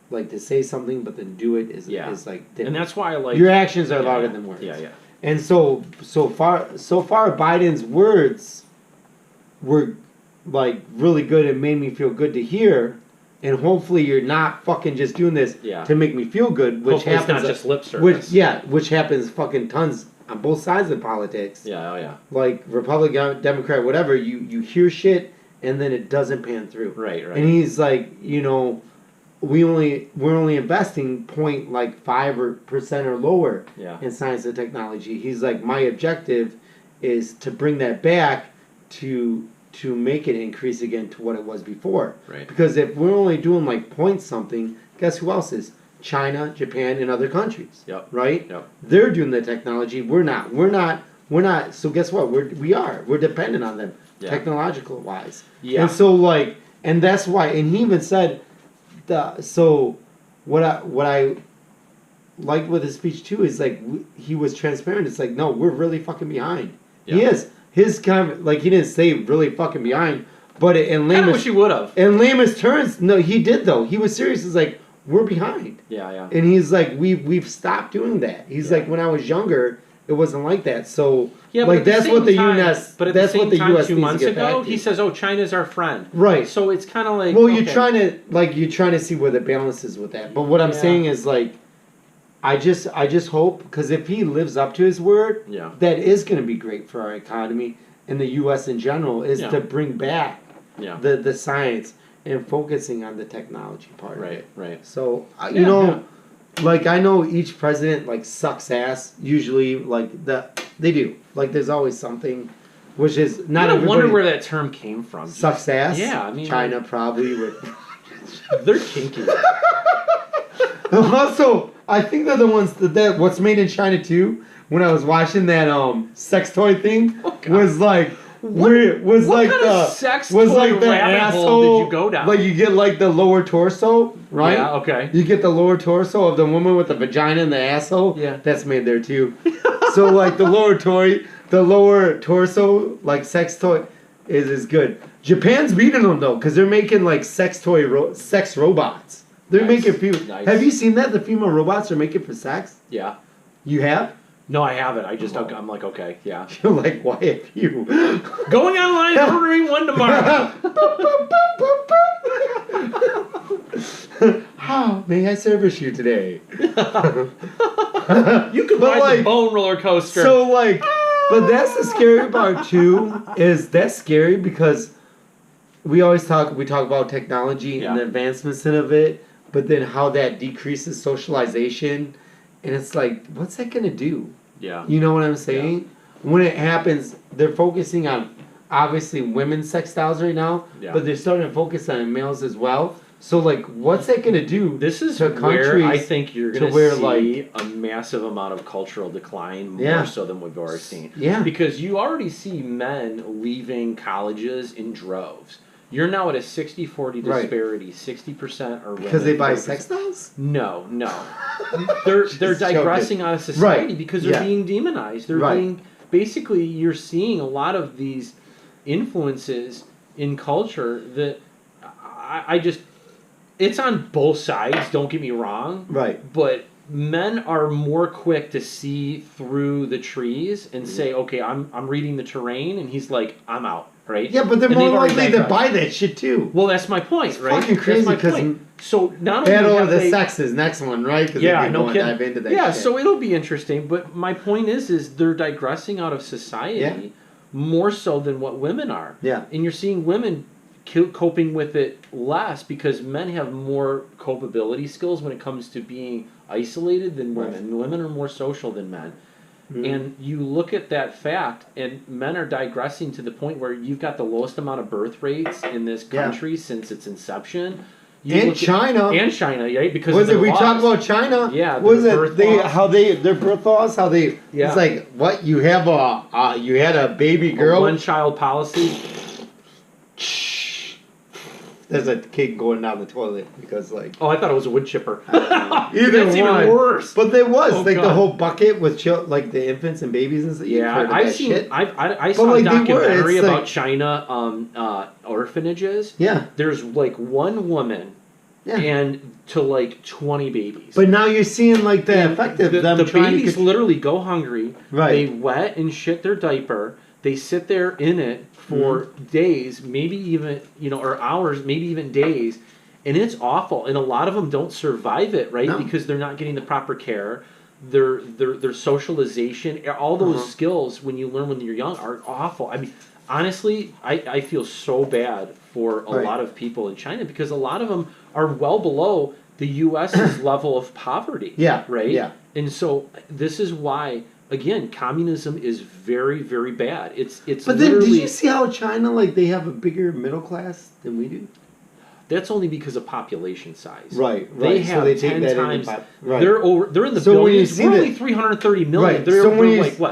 [SPEAKER 1] like to say something, but then do it is like different.
[SPEAKER 2] And that's why I like
[SPEAKER 1] your actions are louder than words.
[SPEAKER 2] Yeah.
[SPEAKER 1] And so far Biden's words were like really good and made me feel good to hear. And hopefully you're not fucking just doing this to make me feel good, which
[SPEAKER 2] hopefully
[SPEAKER 1] happens.
[SPEAKER 2] It's not just lip service.
[SPEAKER 1] Which happens fucking tons on both sides of politics.
[SPEAKER 2] Yeah.
[SPEAKER 1] Like Republican, Democrat, whatever. You hear shit and then it doesn't pan through.
[SPEAKER 2] Right.
[SPEAKER 1] And he's like, we're only investing 0.5% or lower in science and technology. He's like, my objective is to bring that back to make it increase again to what it was before.
[SPEAKER 2] Right.
[SPEAKER 1] Because if we're only doing like point something, guess who else is? China, Japan, and other countries.
[SPEAKER 2] Yep.
[SPEAKER 1] Right?
[SPEAKER 2] Yep.
[SPEAKER 1] They're doing the technology. We're not. So guess what? We're dependent on them, technological wise.
[SPEAKER 2] Yeah.
[SPEAKER 1] And so and that's why. And he even said, what I liked with his speech too is like he was transparent. It's like, no, we're really fucking behind. Yeah. He is. His kind of he didn't say really fucking behind, but in lamest,
[SPEAKER 2] I wish he would have.
[SPEAKER 1] In lamest terms, no, he did though. He was serious. It's like, we're behind.
[SPEAKER 2] Yeah.
[SPEAKER 1] And he's like, we've stopped doing that. He's like, when I was younger, it wasn't like that. So that's what the U.S.
[SPEAKER 2] But at the same time, 2 months ago, he says, "Oh, China's our friend."
[SPEAKER 1] Right.
[SPEAKER 2] So it's kind of like,
[SPEAKER 1] well, you're trying to see where the balance is with that. But what I'm saying is I just hope, because if he lives up to his word, that is going to be great for our economy and the U.S. in general, is to bring back the science and focusing on the technology part of it.
[SPEAKER 2] Right.
[SPEAKER 1] So, I know each president, sucks ass, usually, they do. There's always something, which is not everybody...
[SPEAKER 2] I wonder where that term came from.
[SPEAKER 1] Sucks ass?
[SPEAKER 2] Yeah, I mean...
[SPEAKER 1] China, probably.
[SPEAKER 2] They're kinky.
[SPEAKER 1] Also, I think they're the ones that what's made in China, too, when I was watching that sex toy thing, was like... where it was
[SPEAKER 2] what
[SPEAKER 1] like
[SPEAKER 2] kind
[SPEAKER 1] the
[SPEAKER 2] of sex
[SPEAKER 1] was
[SPEAKER 2] toy
[SPEAKER 1] like the
[SPEAKER 2] rabbit
[SPEAKER 1] asshole.
[SPEAKER 2] hole did you go down?
[SPEAKER 1] Like you get like the lower torso, right?
[SPEAKER 2] Yeah, okay.
[SPEAKER 1] You get the lower torso of the woman with the vagina and the asshole.
[SPEAKER 2] Yeah.
[SPEAKER 1] That's made there too. So like the lower torso, like sex toy, is good. Japan's beating them though, because they're making like sex robots. They're
[SPEAKER 2] Nice.
[SPEAKER 1] making
[SPEAKER 2] Nice.
[SPEAKER 1] Have you seen that? The female robots are making for sex.
[SPEAKER 2] Yeah.
[SPEAKER 1] You have?
[SPEAKER 2] No, I haven't. I'm like, okay, yeah.
[SPEAKER 1] You're like, why have you?
[SPEAKER 2] Going online, ordering one tomorrow.
[SPEAKER 1] How may I service you today?
[SPEAKER 2] You can
[SPEAKER 1] But,
[SPEAKER 2] ride
[SPEAKER 1] like,
[SPEAKER 2] the bone roller coaster.
[SPEAKER 1] So like, but that's the scary part too. Is that's scary because we talk about technology and the advancements of it, but then how that decreases socialization, and it's like, what's that gonna do?
[SPEAKER 2] Yeah.
[SPEAKER 1] You know what I'm saying? Yeah. When it happens, they're focusing on obviously women's sex styles right now, but they're starting to focus on males as well. So like, what's that gonna do?
[SPEAKER 2] This is
[SPEAKER 1] to
[SPEAKER 2] where I think you're gonna see
[SPEAKER 1] like,
[SPEAKER 2] a massive amount of cultural decline, more so than we've already seen.
[SPEAKER 1] Yeah.
[SPEAKER 2] Because you already see men leaving colleges in droves. You're now at a 60-40 disparity. 60% are women.
[SPEAKER 1] Because they buy sex dolls?
[SPEAKER 2] No. They're digressing out of society because they're being demonized. They're being basically, you're seeing a lot of these influences in culture that I just, it's on both sides, don't get me wrong.
[SPEAKER 1] Right.
[SPEAKER 2] But men are more quick to see through the trees and say, okay, I'm reading the terrain, and he's like, I'm out. Right?
[SPEAKER 1] Yeah, but they're more likely to buy that shit too.
[SPEAKER 2] Well, that's my point,
[SPEAKER 1] it's
[SPEAKER 2] right?
[SPEAKER 1] Fucking crazy
[SPEAKER 2] because so not only
[SPEAKER 1] Battle of the
[SPEAKER 2] they,
[SPEAKER 1] Sexes, next one, right?
[SPEAKER 2] Yeah, no kidding.
[SPEAKER 1] Dive into that shit.
[SPEAKER 2] So it'll be interesting. But my point is they're digressing out of society more so than what women are.
[SPEAKER 1] Yeah,
[SPEAKER 2] and you're seeing women coping with it less because men have more copability skills when it comes to being isolated than women. Right. Women are more social than men. Mm-hmm. And you look at that fact, and men are digressing to the point where you've got the lowest amount of birth rates in this country since its inception.
[SPEAKER 1] And China,
[SPEAKER 2] right? Because
[SPEAKER 1] was
[SPEAKER 2] it?
[SPEAKER 1] We talked about China.
[SPEAKER 2] Yeah,
[SPEAKER 1] was it their birth laws? How they? Yeah. It's like what you have you had a baby girl,
[SPEAKER 2] one child policy.
[SPEAKER 1] There's a kid going down the toilet because like.
[SPEAKER 2] Oh, I thought it was a wood chipper.
[SPEAKER 1] Either
[SPEAKER 2] That's
[SPEAKER 1] one.
[SPEAKER 2] Even worse.
[SPEAKER 1] But there was the whole bucket with like the infants and babies and stuff.
[SPEAKER 2] Yeah, I've seen.
[SPEAKER 1] Shit.
[SPEAKER 2] I saw a documentary about China orphanages.
[SPEAKER 1] Yeah.
[SPEAKER 2] There's like one woman. Yeah. And to like 20 babies.
[SPEAKER 1] But now you're seeing like the effect of them
[SPEAKER 2] the
[SPEAKER 1] trying
[SPEAKER 2] babies
[SPEAKER 1] to
[SPEAKER 2] literally go hungry.
[SPEAKER 1] Right.
[SPEAKER 2] They wet and shit their diaper. They sit there in it for days, maybe even, or hours, maybe even days, and it's awful. And a lot of them don't survive it, right? No. Because they're not getting the proper care. Their socialization, all those skills when you learn when you're young are awful. I mean, honestly, I feel so bad for a lot of people in China because a lot of them are well below the U.S.'s level of poverty.
[SPEAKER 1] Yeah.
[SPEAKER 2] Right?
[SPEAKER 1] Yeah.
[SPEAKER 2] And so this is why... Again, communism is very, very bad. It's.
[SPEAKER 1] But then, did you see how China they have a bigger middle class than we do?
[SPEAKER 2] That's only because of population size.
[SPEAKER 1] Right.
[SPEAKER 2] They have
[SPEAKER 1] so they
[SPEAKER 2] 10
[SPEAKER 1] take
[SPEAKER 2] times.
[SPEAKER 1] Right.
[SPEAKER 2] They're in the billions. We're only 330 million.
[SPEAKER 1] Right.
[SPEAKER 2] They're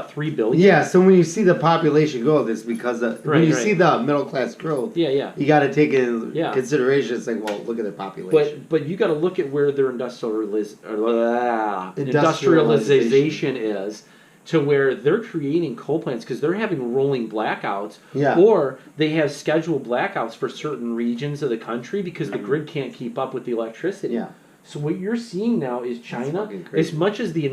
[SPEAKER 2] 3 billion.
[SPEAKER 1] Yeah. So when you see the population growth, it's because when you see the middle class growth.
[SPEAKER 2] Yeah.
[SPEAKER 1] You got to take it in consideration. It's like, well, look at their population.
[SPEAKER 2] But you got to look at where their industrialization is. To where they're creating coal plants because they're having rolling blackouts, or they have scheduled blackouts for certain regions of the country because the grid can't keep up with the electricity.
[SPEAKER 1] Yeah.
[SPEAKER 2] So what you're seeing now is China, as much as the